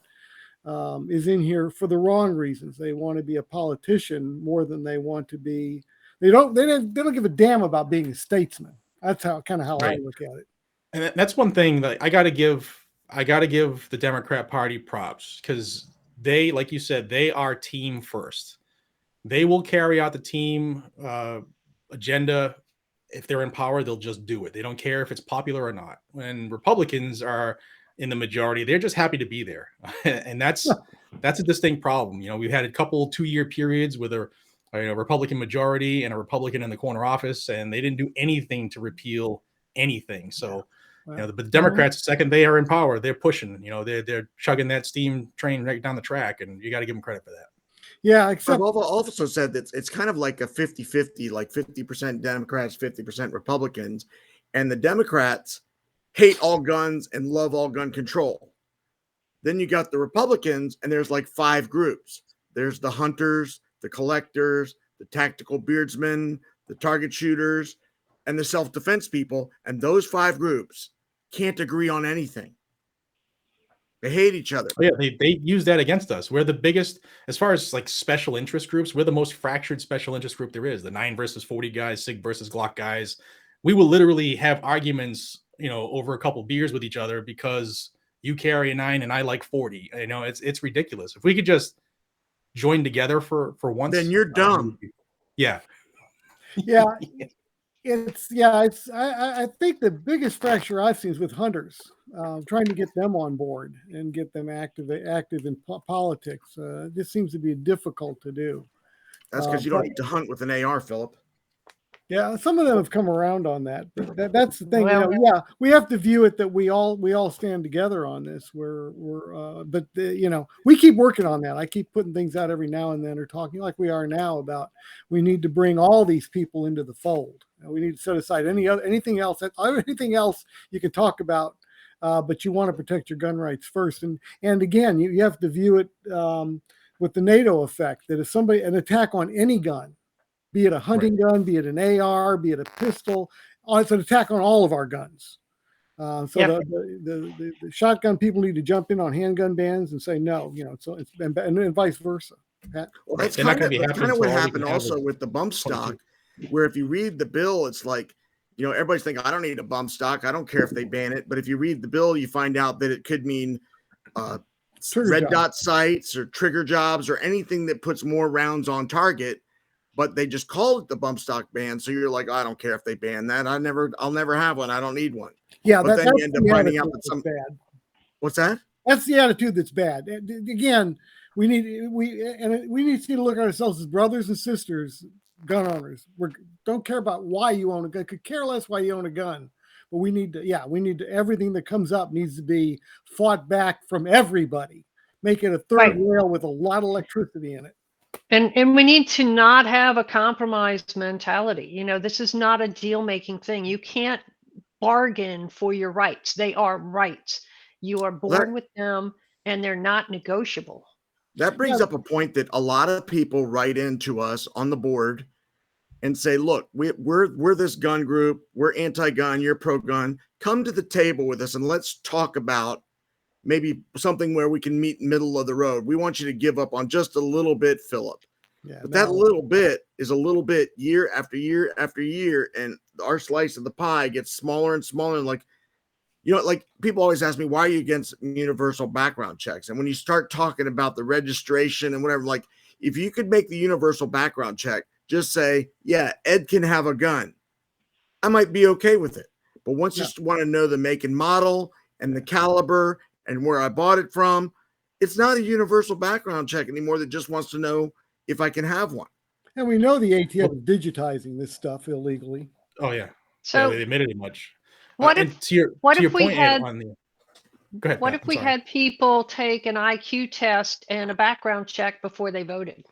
is in here for the wrong reasons. They want to be a politician more than they want to be. They don't give a damn about being a statesman. That's how I look at it. And that's one thing that I got to give the Democrat Party props, because they, like you said, they are team first. They will carry out the team agenda. If they're in power, they'll just do it. They don't care if it's popular or not. When Republicans are in the majority, they're just happy to be there. And that's a distinct problem. We've had a couple 2-year periods with a Republican majority and a Republican in the corner office, and they didn't do anything to repeal anything. So You know, but the Democrats, the second they are in power, they're pushing. You know, they're chugging that steam train right down the track, and you got to give them credit for that. Yeah, except I've also said that it's kind of like a 50-50, like 50% Democrats, 50% Republicans. And the Democrats hate all guns and love all gun control. Then you got the Republicans, and there's like 5 groups. There's the hunters, the collectors, the tactical beardsmen, the target shooters, and the self-defense people. And those 5 groups can't agree on anything. They hate each other. Oh, yeah, they use that against us. We're the biggest, as far as like special interest groups, we're the most fractured special interest group there is. The 9 versus 40 guys, SIG versus Glock guys. We will literally have arguments, you know, over a couple beers with each other because you carry a 9 and I like 40. You know, it's ridiculous. If we could just join together for once, then you're dumb. Yeah. Yeah. I think the biggest fracture I've seen is with hunters, trying to get them on board and get them active in politics. This seems to be difficult to do. That's because you don't need to hunt with an AR, Philip. Yeah, some of them have come around on that, but that's the thing. Well, yeah, we have to view it that we all stand together on this. We keep working on that. I keep putting things out every now and then, or talking like we are now about we need to bring all these people into the fold. We need to set aside anything else you can talk about, but you want to protect your gun rights first. And again, you have to view it with the NATO effect, that if an attack on any gun, be it a hunting gun, be it an AR, be it a pistol, it's an attack on all of our guns. The shotgun people need to jump in on handgun bans and say no, you know, and vice versa. Well, that's kind of what happened also with the bump stock, where if you read the bill, it's like, you know, everybody's thinking, I don't need a bump stock. I don't care if they ban it. But if you read the bill, you find out that it could mean red dot sights or trigger jobs or anything that puts more rounds on target. But they just call it the bump stock ban. So you're like, I don't care if they ban that. I'll never have one. I don't need one. Yeah, but then you end up finding out that some bad. What's that? That's the attitude that's bad. Again, we need to look at ourselves as brothers and sisters, gun owners. We don't care about why you own a gun. Could care less why you own a gun. But we need to everything that comes up needs to be fought back from everybody. Make it a third rail with a lot of electricity in it. And we need to not have a compromised mentality. You know, this is not a deal-making thing. You can't bargain for your rights. They are rights. You are born with them, and they're not negotiable. That brings up a point that a lot of people write into us on the board and say, look, we're this gun group. We're anti-gun. You're pro-gun. Come to the table with us and let's talk about maybe something where we can meet middle of the road. We want you to give up on just a little bit, Philip. Yeah, but that little bit is a little bit year after year after year, and our slice of the pie gets smaller and smaller. And like, you know, like people always ask me, why are you against universal background checks? And when you start talking about the registration and whatever, like if you could make the universal background check, just say, yeah, Ed can have a gun, I might be okay with it. But once you want to know the make and model and the caliber and where I bought it from, it's not a universal background check anymore that just wants to know if I can have one. And we know the ATF is digitizing this stuff illegally. Oh yeah. So they admitted it much. What if we had people take an IQ test and a background check before they voted?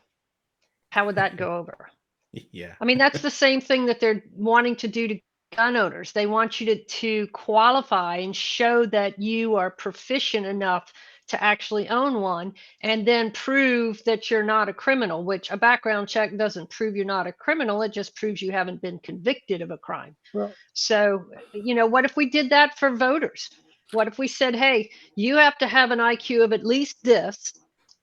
How would that go over? Yeah. I mean, that's the same thing that they're wanting to do to gun owners. They want you to qualify and show that you are proficient enough to actually own one, and then prove that you're not a criminal, which a background check doesn't prove you're not a criminal. It just proves you haven't been convicted of a crime. Well, so, you know, what if we did that for voters? What if we said, hey, you have to have an IQ of at least this,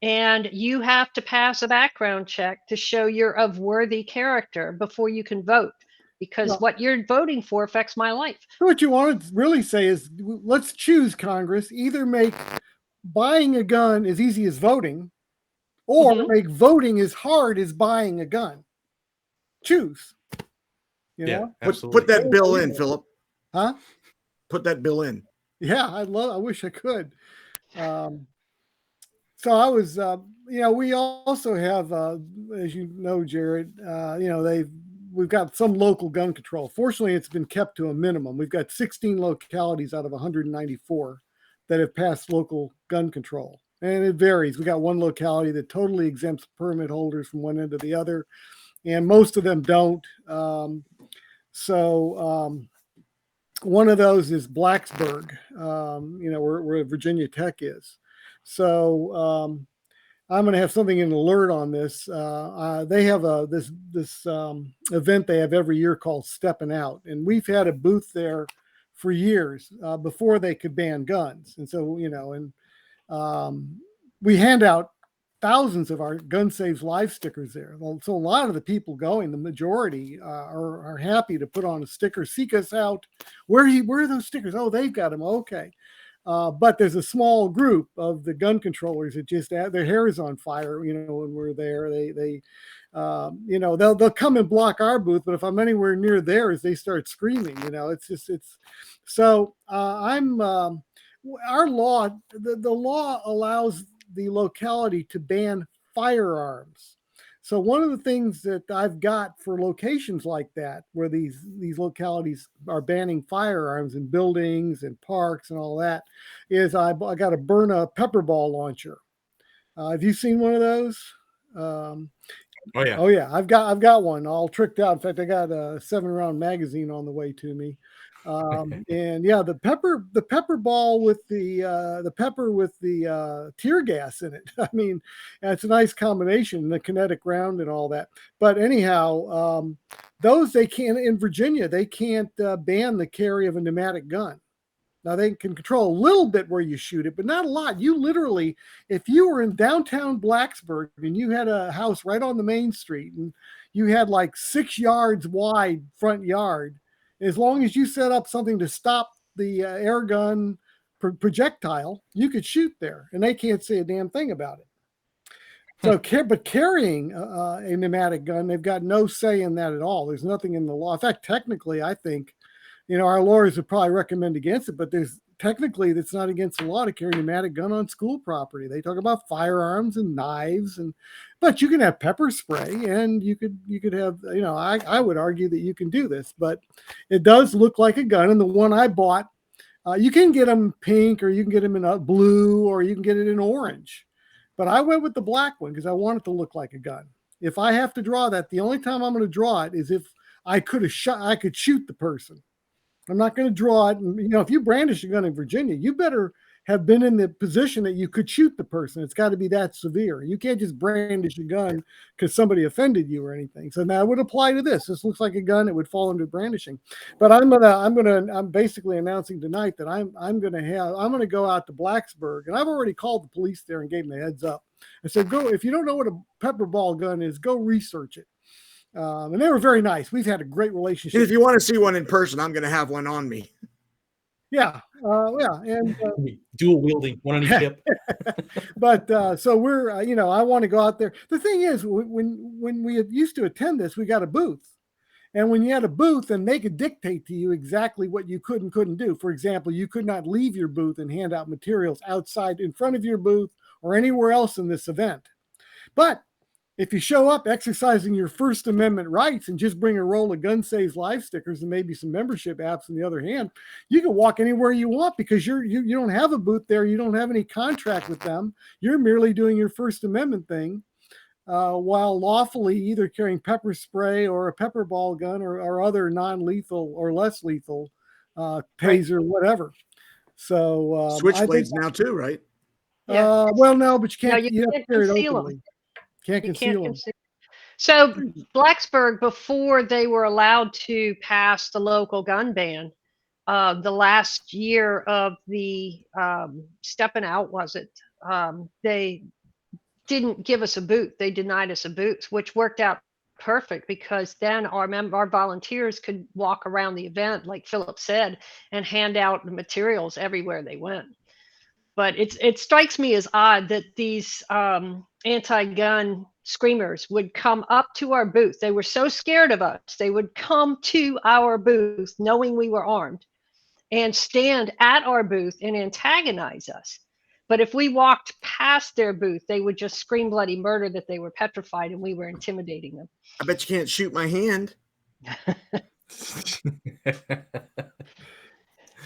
and you have to pass a background check to show you're of worthy character before you can vote, because what you're voting for affects my life. So what you want to really say is, let's choose, Congress, either make buying a gun as easy as voting, or make voting as hard as buying a gun. Choose. You know? Put that bill in, Philip. Huh? Put that bill in. Yeah, I wish I could. So I was, you know, we also have, as you know, Jared, you know, we've got some local gun control. Fortunately, it's been kept to a minimum. We've got 16 localities out of 194 that have passed local gun control. And it varies. We got one locality that totally exempts permit holders from one end to the other, and most of them don't. One of those is Blacksburg, where Virginia Tech is. So I'm going to have something in alert on this. They have this event they have every year called Stepping Out, and we've had a booth there for years before they could ban guns. And so we hand out thousands of our Gun Saves Life stickers there. So a lot of the people going, the majority, are happy to put on a sticker, seek us out. Where are those stickers? Oh, they've got them. Okay. But there's a small group of the gun controllers that just their hair is on fire. When we're there, they'll come and block our booth, but if I'm anywhere near theirs, they start screaming. Our law, the law allows the locality to ban firearms. So one of the things that I've got for locations like that, where these localities are banning firearms in buildings and parks and all that, is I got to burn a pepper ball launcher. Have you seen one of those? Oh yeah. Oh yeah, I've got one all tricked out. In fact, I got a 7-round magazine on the way to me. And yeah, the pepper ball with the pepper with the tear gas in it. I mean, it's a nice combination, the kinetic round and all that. But anyhow, those they can't in Virginia. They can't ban the carry of a pneumatic gun. Now they can control a little bit where you shoot it, but not a lot. You literally, if you were in downtown Blacksburg and you had a house right on the main street and you had like 6 yards wide front yard, as long as you set up something to stop the air gun projectile, you could shoot there, and they can't say a damn thing about it. So, but carrying a pneumatic gun, they've got no say in that at all. There's nothing in the law. In fact, technically, I think, our lawyers would probably recommend against it, but technically that's not against the law to carry a pneumatic gun on school property. They talk about firearms and knives, but you can have pepper spray, and you could have, I would argue that you can do this, but it does look like a gun. And the one I bought, you can get them pink, or you can get them in a blue, or you can get it in orange. But I went with the black one because I want it to look like a gun. If I have to draw that, the only time I'm going to draw it is if I could shoot the person. I'm not going to draw it. And, if you brandish a gun in Virginia, you better have been in the position that you could shoot the person. It's got to be that severe. You can't just brandish a gun because somebody offended you or anything. So that would apply to this. This looks like a gun. It would fall under brandishing. But I'm basically announcing tonight that I'm going to go out to Blacksburg, and I've already called the police there and gave them the heads up. I said, go, if you don't know what a pepper ball gun is, go research it. And they were very nice. We've had a great relationship. And if you want to see one in person, I'm going to have one on me. Yeah. And dual wielding, one on each hip. But so we're, I want to go out there. The thing is, when we used to attend this, we got a booth. And when you had a booth, then they could dictate to you exactly what you could and couldn't do. For example, you could not leave your booth and hand out materials outside in front of your booth or anywhere else in this event. But if you show up exercising your First Amendment rights and just bring a roll of Gun Saves Life stickers and maybe some membership apps on the other hand, you can walk anywhere you want because you don't have a booth there. You don't have any contract with them. You're merely doing your First Amendment thing while lawfully either carrying pepper spray or a pepper ball gun or other non-lethal or less lethal taser, whatever. So switchblades now too, right? Yeah. Well, no, but you can't. No, you have to carry it conceal openly. them. Can't You conceal can't them. So Blacksburg, before they were allowed to pass the local gun ban, the last year of the stepping out, they didn't give us a booth. They denied us a booth, which worked out perfect because then our volunteers could walk around the event, like Philip said, and hand out the materials everywhere they went. But it strikes me as odd that these anti-gun screamers would come up to our booth. They were so scared of us. They would come to our booth knowing we were armed and stand at our booth and antagonize us. But if we walked past their booth, they would just scream bloody murder that they were petrified and we were intimidating them. I bet you can't shoot my hand.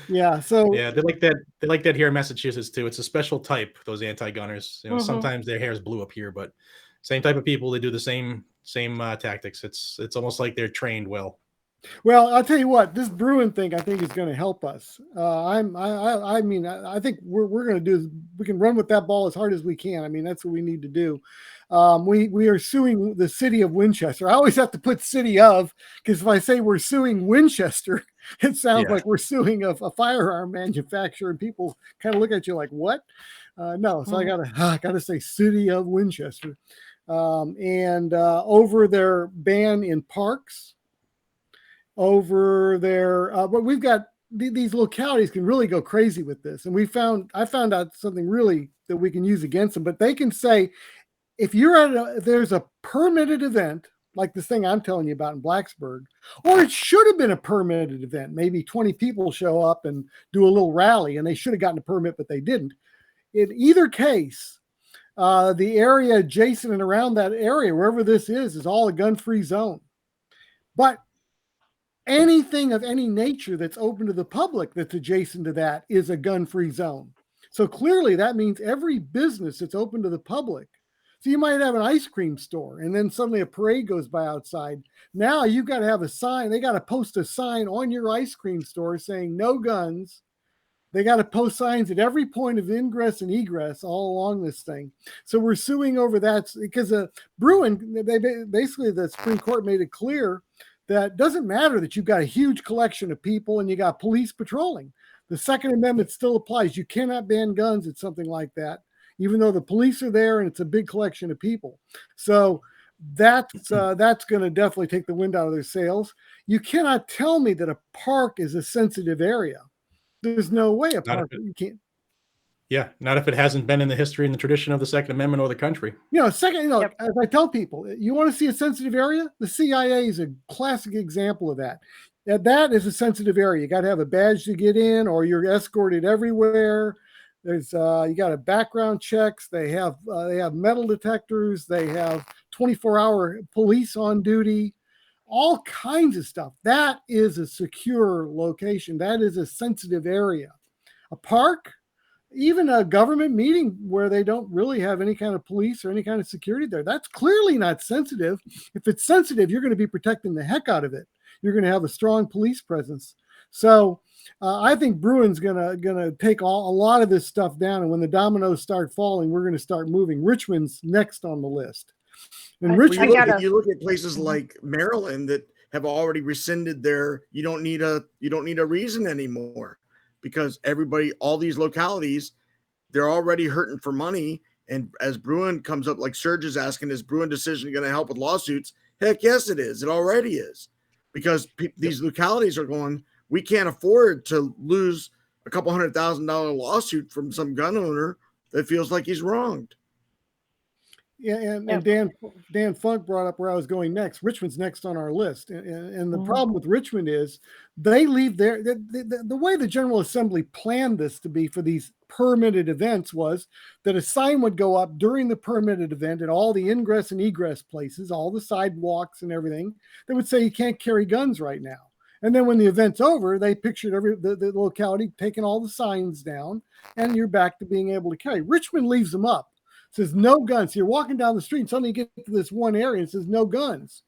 Yeah. So Yeah, they like that. They like that here in Massachusetts too. It's a special type, those anti-gunners. You know, Mhm. sometimes their hair's blue up here, but same type of people. They do the same tactics. It's almost like they're trained well. well, I'll tell you what, this Bruin thing I think is going to help us. I mean, I think we're going to do is we can run with that ball as hard as we can. I mean, that's what we need to do. We are suing the city of Winchester. I always have to put city of, because if I say we're suing Winchester, it sounds Yeah. like we're suing a firearm manufacturer, and people kind of look at you like, what? No, so I gotta say city of Winchester, and over their ban in parks, over there. But we've got these localities can really go crazy with this, and I found out something really that we can use against them. But they can say if you're if there's a permitted event like this thing I'm telling you about in Blacksburg, or it should have been a permitted event. Maybe 20 people show up and do a little rally, and they should have gotten a permit, but they didn't. In either case, the area adjacent and around that area, wherever this is all a gun-free zone. But anything of any nature that's open to the public that's adjacent to that is a gun-free zone. So clearly that means every business that's open to the public. So you might have an ice cream store, and then suddenly a parade goes by outside. Now you've got to have a sign. They got to post a sign on your ice cream store saying no guns. They got to post signs at every point of ingress and egress all along this thing. So we're suing over that because Bruin, basically the Supreme Court made it clear that doesn't matter that you've got a huge collection of people and you got police patrolling. The Second Amendment still applies. You cannot ban guns at something like that, even though the police are there and it's a big collection of people. So that's going to definitely take the wind out of their sails. You cannot tell me that a park is a sensitive area. There's no way a park, you can't. Yeah, not if it hasn't been in the history and the tradition of the Second Amendment or the country. Yep. As I tell people, you want to see a sensitive area? The CIA is a classic example of that. That is a sensitive area. You got to have a badge to get in, or you're escorted everywhere. There's you got a background checks. They have metal detectors. They have 24-hour police on duty. All kinds of stuff. That is a secure location. That is a sensitive area. A park, even a government meeting where they don't really have any kind of police or any kind of security there, that's clearly not sensitive. If it's sensitive, you're going to be protecting the heck out of it. You're going to have a strong police presence. So I think Bruin's gonna take a lot of this stuff down, and when the dominoes start falling, we're going to start moving. Richmond's next on the list. And Richmond, you look at places like Maryland that have already rescinded their you don't need a reason anymore, because all these localities, they're already hurting for money. And as Bruin comes up, like Serge is asking, is Bruin decision going to help with lawsuits? Heck yes, it is. It already is, because these localities are going, we can't afford to lose a couple $100,000 lawsuit from some gun owner that feels like he's wronged. Yeah, and Dan Funk brought up where I was going next. Richmond's next on our list, and the problem with Richmond is they leave the way the General Assembly planned this to be for these permitted events was that a sign would go up during the permitted event at all the ingress and egress places, all the sidewalks and everything, that would say you can't carry guns right now. And then when the event's over, they pictured the locality taking all the signs down, and you're back to being able to carry. Richmond leaves them up. Says no guns. So you're walking down the street and suddenly you get to this one area and it says no guns.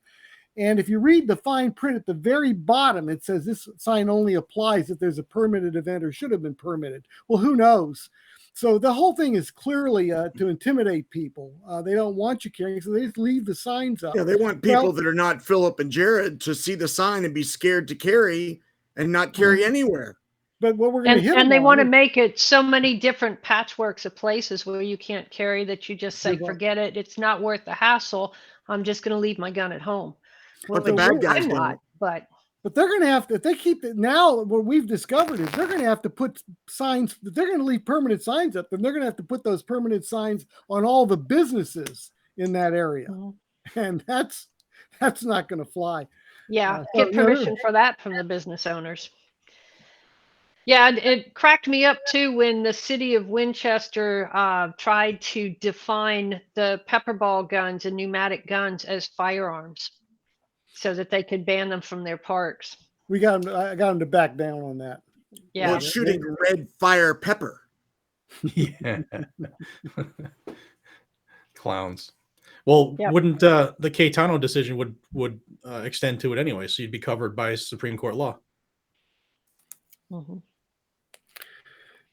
And if you read the fine print at the very bottom, it says this sign only applies if there's a permitted event or should have been permitted. Well, who knows? So the whole thing is clearly to intimidate people. They don't want you carrying, so they just leave the signs up. Yeah, they want people that are not Philip and Jared to see the sign and be scared to carry and not carry anywhere. But what we're going to hit and they want to make it so many different patchworks of places where you can't carry that you just say, forget it. It's not worth the hassle. I'm just going to leave my gun at home. Well, but the bad guys not, but they're going to have to, if they keep it now, what we've discovered is they're going to have to put signs, they're going to leave permanent signs up, and they're going to have to put those permanent signs on all the businesses in that area. And that's not going to fly. Yeah. Get permission for that from the business owners. Yeah, it cracked me up too when the city of Winchester tried to define the pepperball guns and pneumatic guns as firearms. so that they could ban them from their parks. I got them to back down on that. Yeah. Well, it's shooting red fire pepper. Yeah. Clowns. Well, Yep. wouldn't the Caetano decision would extend to it anyway? So you'd be covered by Supreme Court law. Mhm.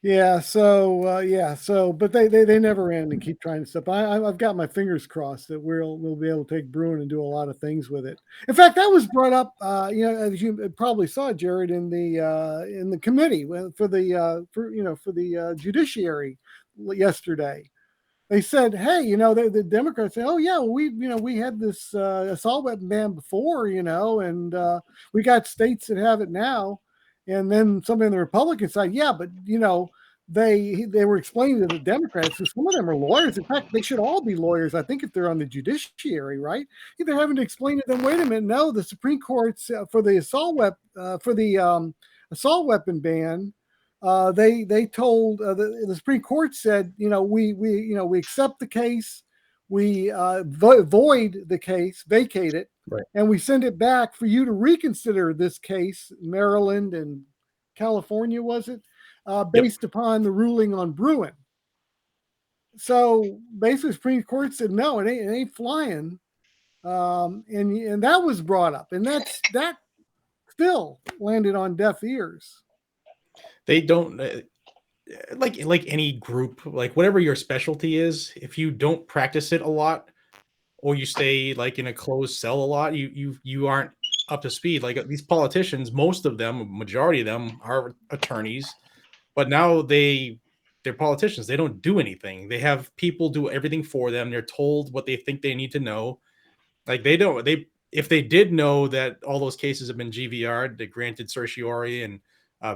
Yeah. So, but they never end and keep trying to stuff. I've got my fingers crossed that we'll be able to take Bruin and do a lot of things with it. In fact, that was brought up, as you probably saw, Jared, in the committee for the judiciary yesterday. They said, hey, the Democrats say, oh yeah, well, we had this assault weapon ban before, and we got states that have it now. And then somebody on the Republican side, yeah, but they were explaining to the Democrats, who some of them are lawyers. In fact, they should all be lawyers, I think, if they're on the judiciary, right? They're having to explain to them, wait a minute, no, the Supreme Court's for the assault weapon ban. They told the Supreme Court said, we accept the case, we void the case, vacate it, right, and we send it back for you to reconsider this case, Maryland and California, was it, based upon the ruling on Bruin. So basically, the Supreme Court said, no, it ain't flying, and that was brought up, and that still landed on deaf ears. They don't like any group, like whatever your specialty is. If you don't practice it a lot, or you stay like in a closed cell a lot, you aren't up to speed. Like these politicians, most of them, majority of them, are attorneys, but now they're politicians. They don't do anything. They have people do everything for them. They're told what they think they need to know. Like if they did know that all those cases have been GVR'd, they granted certiorari and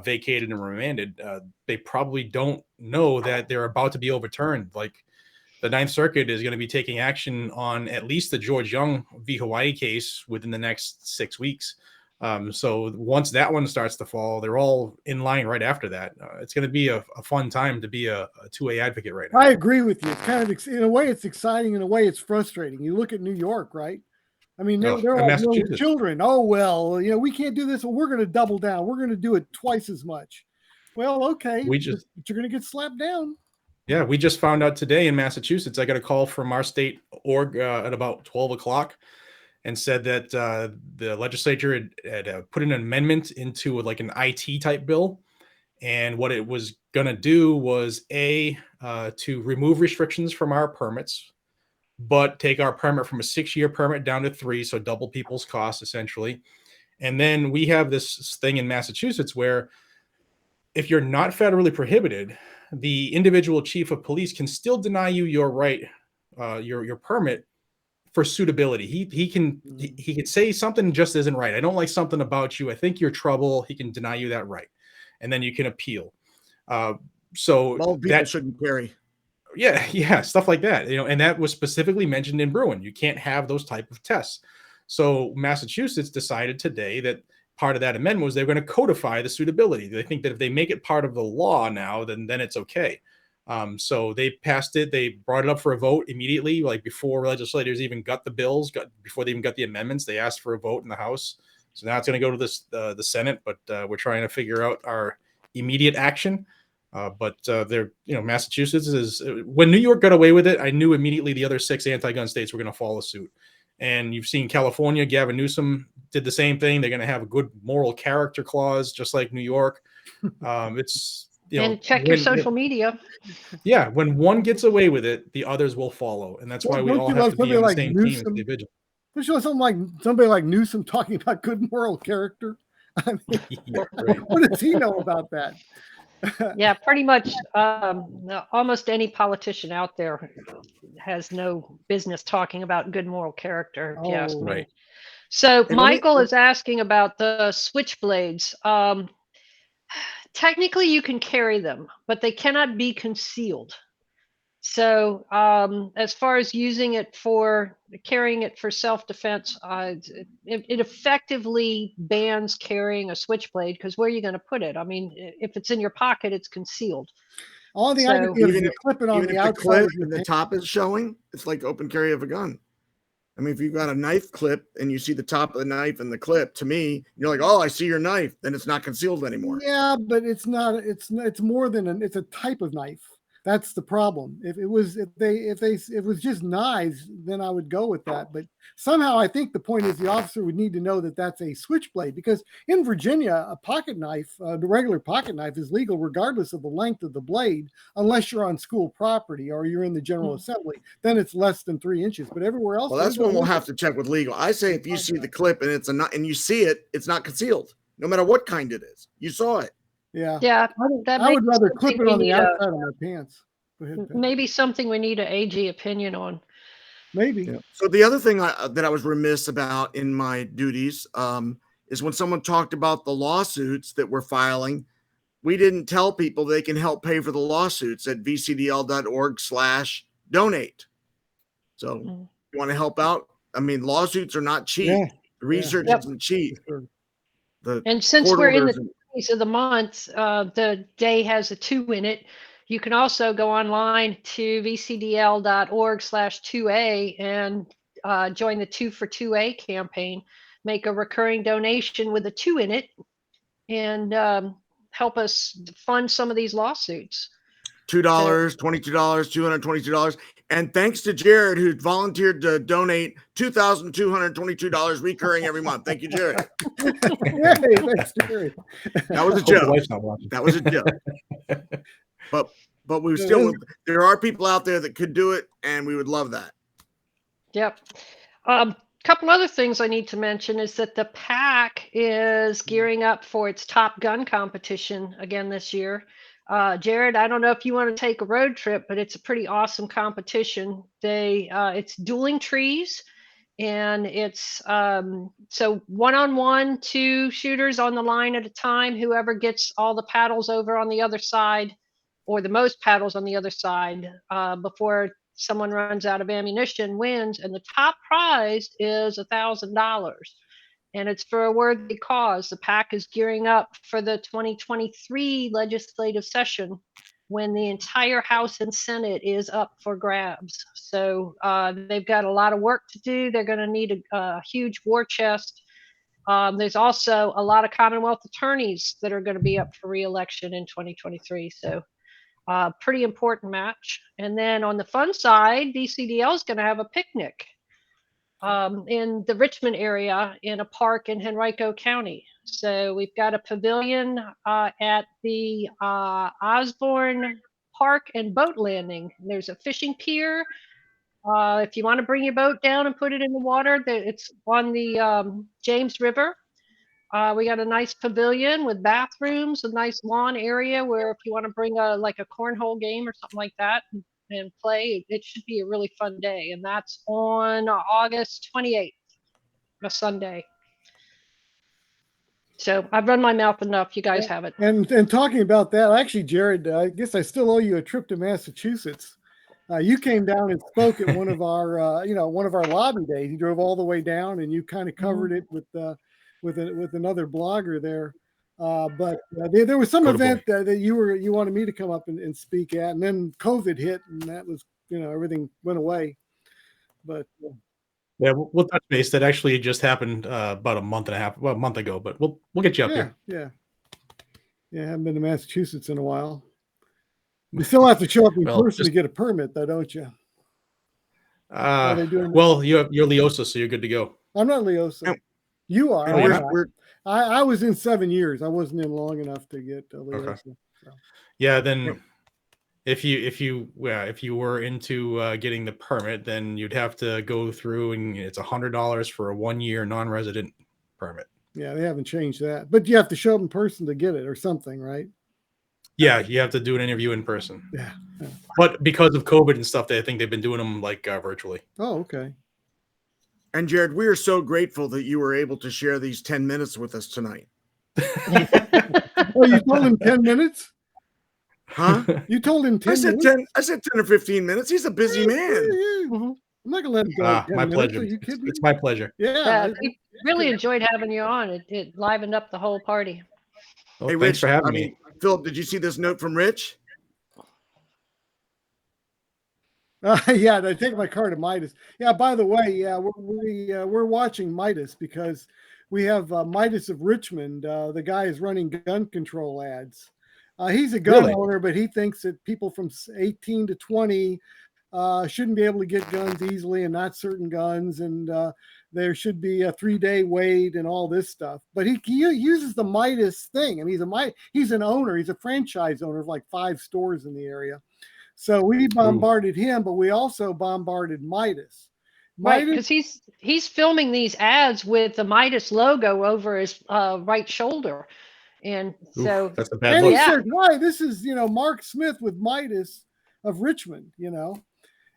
vacated and remanded, they probably don't know that they're about to be overturned. Like the Ninth Circuit is going to be taking action on at least the George Young v. Hawaii case within the next 6 weeks. So once that one starts to fall, they're all in line right after that. It's going to be a fun time to be a 2A advocate right now. I agree with you. It's kind of, in a way, it's exciting. In a way, it's frustrating. You look at New York, right? I mean, they're all little children. Oh, well, we can't do this. Well, we're going to double down. We're going to do it twice as much. Well, okay, but you're going to get slapped down. Yeah, we just found out today in Massachusetts. I got a call from our state org at about 12 o'clock and said that the legislature had put an amendment into like an IT type bill. And what it was going to do was to remove restrictions from our permits, but take our permit from a 6-year permit down to 3. So double people's costs essentially. And then we have this thing in Massachusetts where if you're not federally prohibited, the individual chief of police can still deny you your right, your permit for suitability. He could say something just isn't right. I don't like something about you. I think you're trouble. He can deny you that right, and then you can appeal. So all people shouldn't carry. Yeah, stuff like that. And that was specifically mentioned in Bruin. You can't have those type of tests. So Massachusetts decided today that part of that amendment was they're going to codify the suitability. They think that if they make it part of the law now, then it's okay. So they passed it. They brought it up for a vote immediately, like before legislators even got the bills, before they even got the amendments. They asked for a vote in the House. So now it's going to go to the Senate, but we're trying to figure out our immediate action. But Massachusetts is, when New York got away with it, I knew immediately the other 6 anti-gun states were going to follow suit. And you've seen California, Gavin Newsom did the same thing. They're going to have a good moral character clause, just like New York. It's, and check your social media. Yeah, when one gets away with it, the others will follow, and that's why we all have to be on the same team as individuals. Don't you know somebody like Newsom talking about good moral character? I mean, right. What does he know about that? Yeah, pretty much almost any politician out there has no business talking about good moral character. Oh, yes. Right. So Michael is asking about the switchblades. Technically, you can carry them, but they cannot be concealed. So as far as carrying it for self-defense, it effectively bans carrying a switchblade, because where are you going to put it? I mean, if it's in your pocket, it's concealed. All the idea is you clip it on the outside. And the top is showing, it's like open carry of a gun. I mean, if you've got a knife clip and you see the top of the knife and the clip, to me, you're like, oh, I see your knife. Then it's not concealed anymore. Yeah, but it's not. It's more than it's a type of knife. That's the problem. If it was just knives, then I would go with that. But somehow I think the point is the officer would need to know that that's a switchblade, because in Virginia, a pocket knife, the regular pocket knife, is legal regardless of the length of the blade, unless you're on school property or you're in the General Assembly. Then it's less than 3 inches. But everywhere else, well, that's when we'll have to check with legal. I say if you see the clip and and you see it, it's not concealed, no matter what kind it is. You saw it. Yeah. Yeah, I would rather clip it on the outside of my pants. Go ahead, Pat. maybe something we need an AG opinion on. Maybe. Yeah. So the other thing that I was remiss about in my duties is when someone talked about the lawsuits that we're filing, we didn't tell people they can help pay for the lawsuits at vcdl.org/donate. So if you want to help out, I mean, lawsuits are not cheap. Yeah. The research Yep. isn't cheap. And since we're in the 20s of the month, the day has a 2 in it. You can also go online to vcdl.org/2A and join the 2 for 2A campaign. Make a recurring donation with a 2 in it, and help us fund some of these lawsuits. $2, $22, $222. And thanks to Jared, who volunteered to donate $2,222 recurring every month. Thank you, Jared. Hey, thanks, Jared. That was a Hope the joke. wife's not watching. That was a joke. But we still, there are people out there that could do it, and we would love that. Yep. Couple other things I need to mention is that the PAC is gearing up for its Top Gun competition again this year. Jared, I don't know if you want to take a road trip, but it's a pretty awesome competition. It's dueling trees, and it's so one-on-one, 2 shooters on the line at a time. Whoever gets all the paddles over on the other side, or the most paddles on the other side, before someone runs out of ammunition, wins. And the top prize is $1,000. And it's for a worthy cause. The PAC is gearing up for the 2023 legislative session, when the entire House and Senate is up for grabs. So they've got a lot of work to do. They're going to need a huge war chest. There's also a lot of Commonwealth attorneys that are going to be up for re-election in 2023. So pretty important match. And then on the fun side, VCDL is going to have a picnic in the Richmond area in a park in Henrico County. So we've got a pavilion at the Osborne Park and Boat Landing. There's a fishing pier. If you want to bring your boat down and put it in the water, it's on the James River. We got a nice pavilion with bathrooms, a nice lawn area where if you want to bring a cornhole game or something like that and play, it should be a really fun day. And that's on August 28th, a Sunday. So I've run my mouth enough. You guys have it. And talking about that, actually, Jared, I guess I still owe you a trip to Massachusetts. You came down and spoke at one of our, one of our lobby days. You drove all the way down, and you kind of covered it with another blogger there. But there was some event that you wanted me to come up and speak at, and then COVID hit, and that was, everything went away. But yeah, we'll touch base. That actually just happened about a month ago. But we'll get you up here. Yeah, I haven't been to Massachusetts in a while. You still have to show up in person to get a permit, though, don't you? Well, you're Leosa, so you're good to go. I'm not Leosa. You are. I was in 7 years. I wasn't in long enough to get Leosa. Okay. So. Yeah, then if you were into getting the permit, then you'd have to go through, and it's $100 for a 1-year non-resident permit. Yeah, they haven't changed that, but you have to show up in person to get it or something, right? Yeah, you have to do an interview in person. Yeah. But because of COVID and stuff, I think they've been doing them virtually. Oh, okay. And Jared, we are so grateful that you were able to share these 10 minutes with us tonight. Oh, you told him 10 minutes? Huh? You told him 10 minutes? I said 10 or 15 minutes. He's a busy man. Mm-hmm. I'm not going to let him go. My pleasure. It's my pleasure. Yeah. We really enjoyed having you on. It livened up the whole party. Well, hey, thanks Rich, for having me. Philip, did you see this note from Rich? Yeah, they take my car to Midas. Yeah, by the way, yeah, we're watching Midas because we have Midas of Richmond. The guy is running gun control ads. He's a gun Really? owner, but he thinks that people from 18 to 20 shouldn't be able to get guns easily, and not certain guns, and there should be a 3-day wait and all this stuff. But he uses the Midas thing. I mean, he's an owner. He's a franchise owner of like 5 stores in the area. So we bombarded him, but we also bombarded Midas. Right, because he's filming these ads with the Midas logo over his right shoulder, and so That's a bad and look. he Yeah. says, "Why? This is Mark Smith with Midas of Richmond,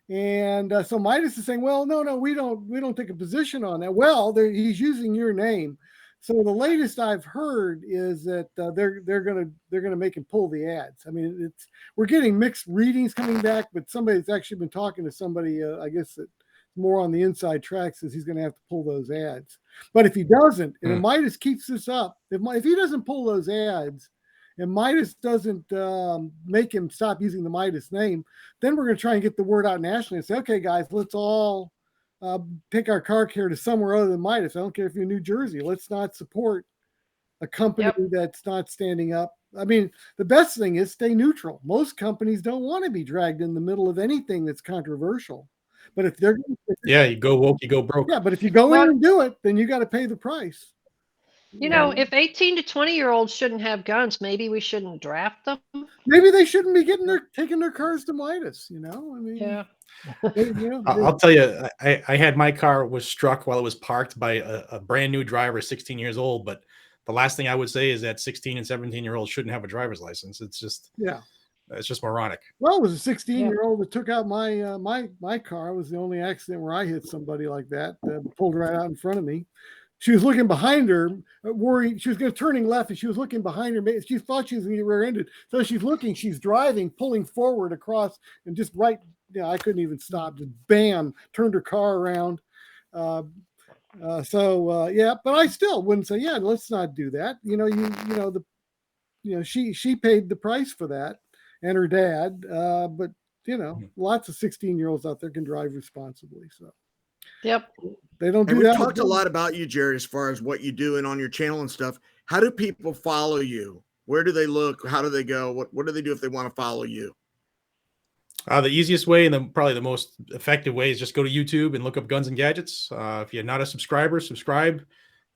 And so Midas is saying, "Well, no, we don't take a position on that." Well, he's using your name. So the latest I've heard is that they're gonna make him pull the ads. I mean, we're getting mixed readings coming back, but somebody's actually been talking to somebody, I guess that more on the inside track, says he's going to have to pull those ads. But if he doesn't, and if Midas keeps this up, if he doesn't pull those ads, and Midas doesn't make him stop using the Midas name, then we're going to try and get the word out nationally and say, okay, guys, let's all pick our car care to somewhere other than Midas. I don't care if you're in New Jersey. Let's not support a company that's not standing up. I mean, the best thing is stay neutral. Most companies don't want to be dragged in the middle of anything that's controversial. But if they're you go woke, you go broke. Yeah, but if you go in and do it, then you got to pay the price. If 18 to 20-year-olds shouldn't have guns, maybe we shouldn't draft them. Maybe they shouldn't be taking their cars to Midas. I mean, Yeah. I'll tell you, I had my car was struck while it was parked by a brand new driver, 16 years old. But the last thing I would say is that 16 and 17-year-olds shouldn't have a driver's license. It's just moronic. Well, it was a 16-year-old that took out my my car. It was the only accident where I hit somebody like that. Pulled right out in front of me. She was looking behind her, worried. She was turning left, and she was looking behind her. She thought she was going to get rear-ended. So she's looking. She's driving, pulling forward across, and just right. I couldn't even stop. Just bam, turned her car around. But I still wouldn't say, yeah, let's not do that. She paid the price for that, and her dad. But lots of 16-year-olds out there can drive responsibly. So. Yep. They don't do and that. We've talked a lot about you, Jared, as far as what you do and on your channel and stuff. How do people follow you? Where do they look? How do they go? What do they do if they want to follow you? The easiest way and probably the most effective way is just go to YouTube and look up Guns and Gadgets. If you're not a subscriber, subscribe.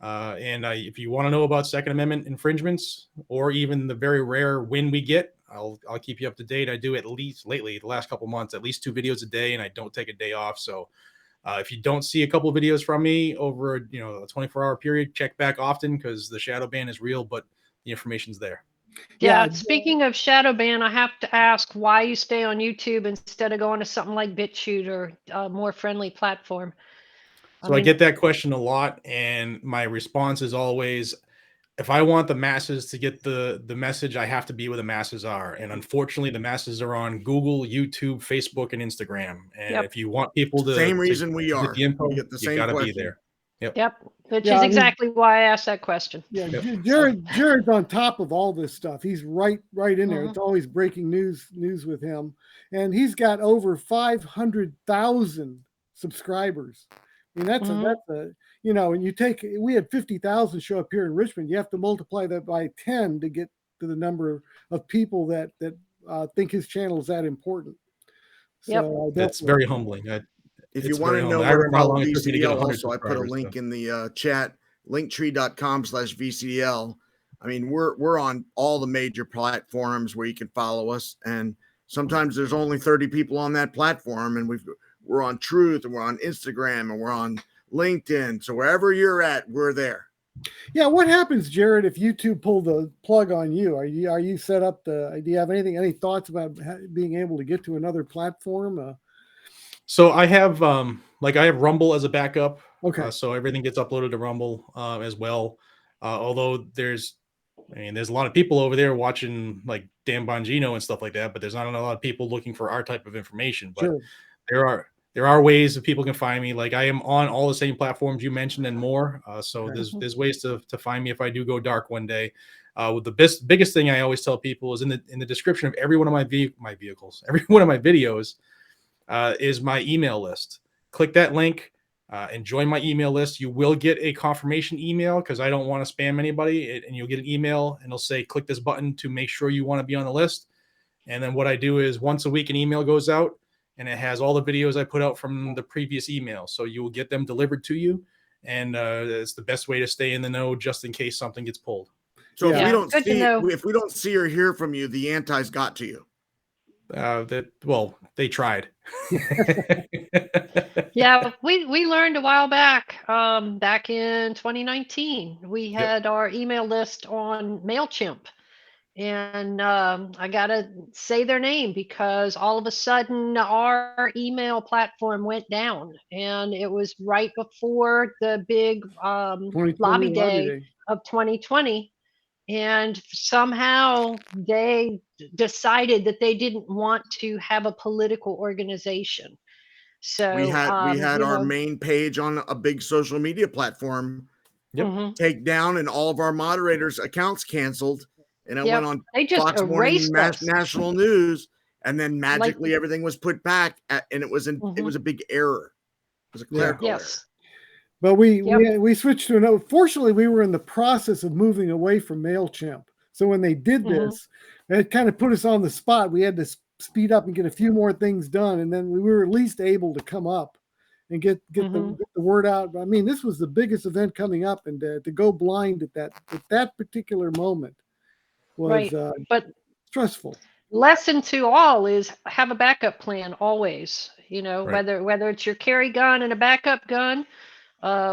And if you want to know about Second Amendment infringements or even the very rare win we get, I'll keep you up to date. I do at least lately, the last couple of months, at least 2 videos a day, and I don't take a day off. So if you don't see a couple of videos from me over a 24-hour period, check back often because the shadow ban is real, but the information's there. Yeah. Speaking of shadow ban, I have to ask why you stay on YouTube instead of going to something like BitChute or a more friendly platform. So I get that question a lot, and my response is always, if I want the masses to get the message, I have to be where the masses are. And unfortunately, the masses are on Google, YouTube, Facebook, and Instagram. And if you want people to same reason we are, get the info, we get the same you got to be question. there. Yep. Which is exactly why I asked that question. Yeah, Jared's on top of all this stuff. He's right in there. It's always breaking news with him, and he's got over 500,000 subscribers. I mean, that's a and we had 50,000 show up here in Richmond. You have to multiply that by 10 to get to the number of people that think his channel is that important. So that's very humbling. If you want to know where to follow VCDL, also I put a link in the chat, linktree.com/VCDL. I mean, we're on all the major platforms where you can follow us, and sometimes there's only 30 people on that platform, and we're on Truth, and we're on Instagram, and we're on LinkedIn. So wherever you're at, we're there. Yeah, what happens, Jared, if YouTube pull the plug on you? Are you set up do you have any thoughts about being able to get to another platform? So I have I have Rumble as a backup. Okay. So everything gets uploaded to Rumble as well. Although there's a lot of people over there watching like Dan Bongino and stuff like that, but there's not a lot of people looking for our type of information. But there are ways that people can find me. Like I am on all the same platforms you mentioned and more. So there's ways to find me if I do go dark one day. With the biggest thing I always tell people is in the description of every one of my vehicles, every one of my videos. is my email list. Click that link and join my email list. You will get a confirmation email because I don't want to spam anybody. And you'll get an email and it'll say, click this button to make sure you want to be on the list. And then what I do is once a week, an email goes out and it has all the videos I put out from the previous email. So you will get them delivered to you. And it's the best way to stay in the know just in case something gets pulled. So Yeah. if we don't see or hear from you, the antis got to you. They tried. Yeah, we learned a while back, back in 2019, we had our email list on MailChimp. And I gotta say their name because all of a sudden our email platform went down, and it was right before the big 2020 lobby day of 2020. And somehow they decided that they didn't want to have a political organization. So We had you our know, main page on a big social media platform mhm, take down, and all of our moderators' accounts canceled, and it went yep, on they just Fox Morning erased us. National News, and then Like, magically everything was put back, and it was a big error. It was a clerical error. yes, But we Yep. switched to another. Fortunately, we were in the process of moving away from MailChimp. So when they did Mhm. this, it kind of put us on the spot. We had to speed up and get a few more things done, and then we were at least able to come up and get Mhm. the word out. I mean, this was the biggest event coming up, and to go blind at that particular moment was Right. But stressful. lesson to all is have a backup plan always. You know, Right. whether it's your carry gun and a backup gun,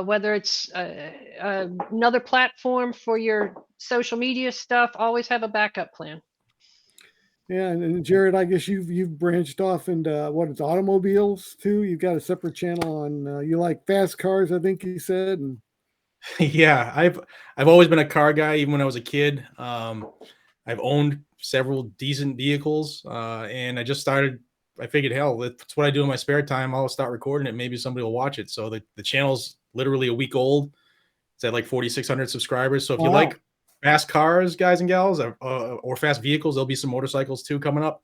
whether it's another platform for your social media stuff, always have a backup plan. Yeah, and Jared, I guess you've branched off into what it's automobiles too. You've got a separate channel on you like fast cars, I think you said, and Yeah, I've always been a car guy, even when I was a kid. I've owned several decent vehicles, and I just started. I figured, hell, that's what I do in my spare time. I'll start recording it. Maybe somebody will watch it. So the channel's literally a week old. It's at like 4,600 subscribers. So if you wow. like fast cars, guys and gals, or fast vehicles, there'll be some motorcycles too coming up.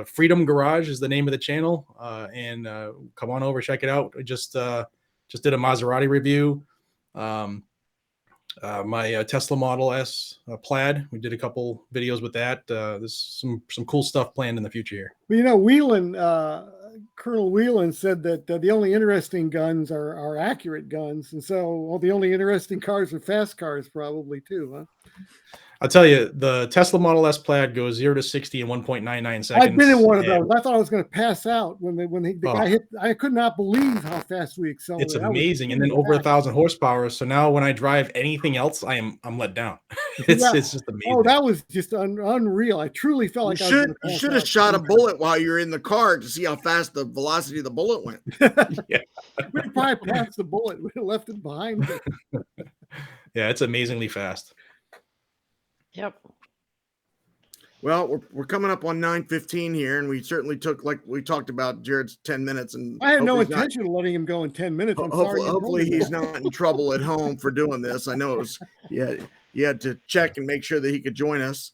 Freedom Garage is the name of the channel, and come on over, check it out. I just did a Maserati review. My Tesla Model S Plaid. We did a couple videos with that. There's some cool stuff planned in the future here. But you know, Whelan, Colonel Whelan said that the only interesting guns are accurate guns, and so the only interesting cars are fast cars, probably too, huh? I'll tell you, the Tesla Model S Plaid goes 0 to 60 in 1.99 seconds. I've been in one of those. I thought I was going to pass out when the Oh. guy hit. I could not believe how fast we accelerated. It's amazing, and then over 1,000 horsepower. So now when I drive anything else, I'm let down. It's just amazing. Oh, that was just unreal. I truly felt like You should have shot a bullet while you're in the car to see how fast the velocity of the bullet went. Yeah. We'd probably passed the bullet. We'd have left it behind. Yeah, it's amazingly fast. Yep. Well, we're coming up on 9:15 here, and we certainly took, like we talked about, Jared's 10 minutes. And I had no intention of letting him go in 10 minutes. I'm sorry. Hopefully he's not in trouble at home for doing this. I know it was, you had to check and make sure that he could join us.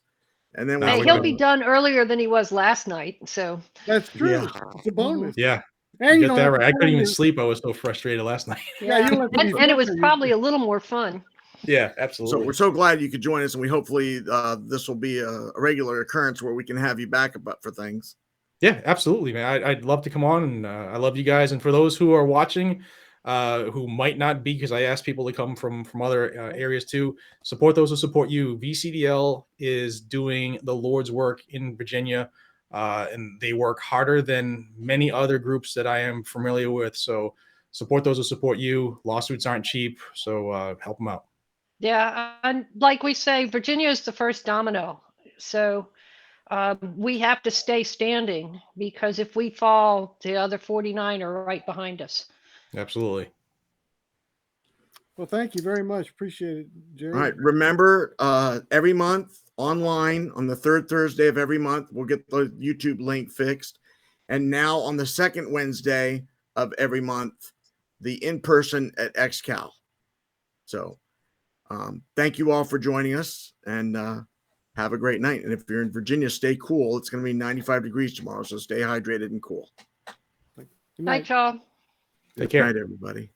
And then Hey, he'll be done earlier than he was last night. So that's true. Yeah. It's a bonus. Yeah. And You get that right. I couldn't even sleep. I was so frustrated last night. Yeah, you don't have to be and it was filtered. probably a little more fun. Yeah, So absolutely. we're so glad you could join us, and we hopefully this will be a regular occurrence where we can have you back for things. Yeah, absolutely, man. I'd love to come on, and I love you guys. And for those who are watching, who might not be, because I asked people to come from other areas too, support those who support you. VCDL is doing the Lord's work in Virginia, and they work harder than many other groups that I am familiar with. So support those who support you. Lawsuits aren't cheap, so help them out. Yeah, and like we say, Virginia is the first domino. So we have to stay standing, because if we fall, the other 49 are right behind us. Absolutely. Well, thank you very much. Appreciate it, Jerry. All right. Remember, every month online on the third Thursday of every month, we'll get the YouTube link fixed. And now on the second Wednesday of every month, the in-person at XCal. So thank you all for joining us, and have a great night. And if you're in Virginia, stay cool. It's going to be 95 degrees tomorrow, so stay hydrated and cool. Good Night, night. y'all. Take Good care. night, everybody.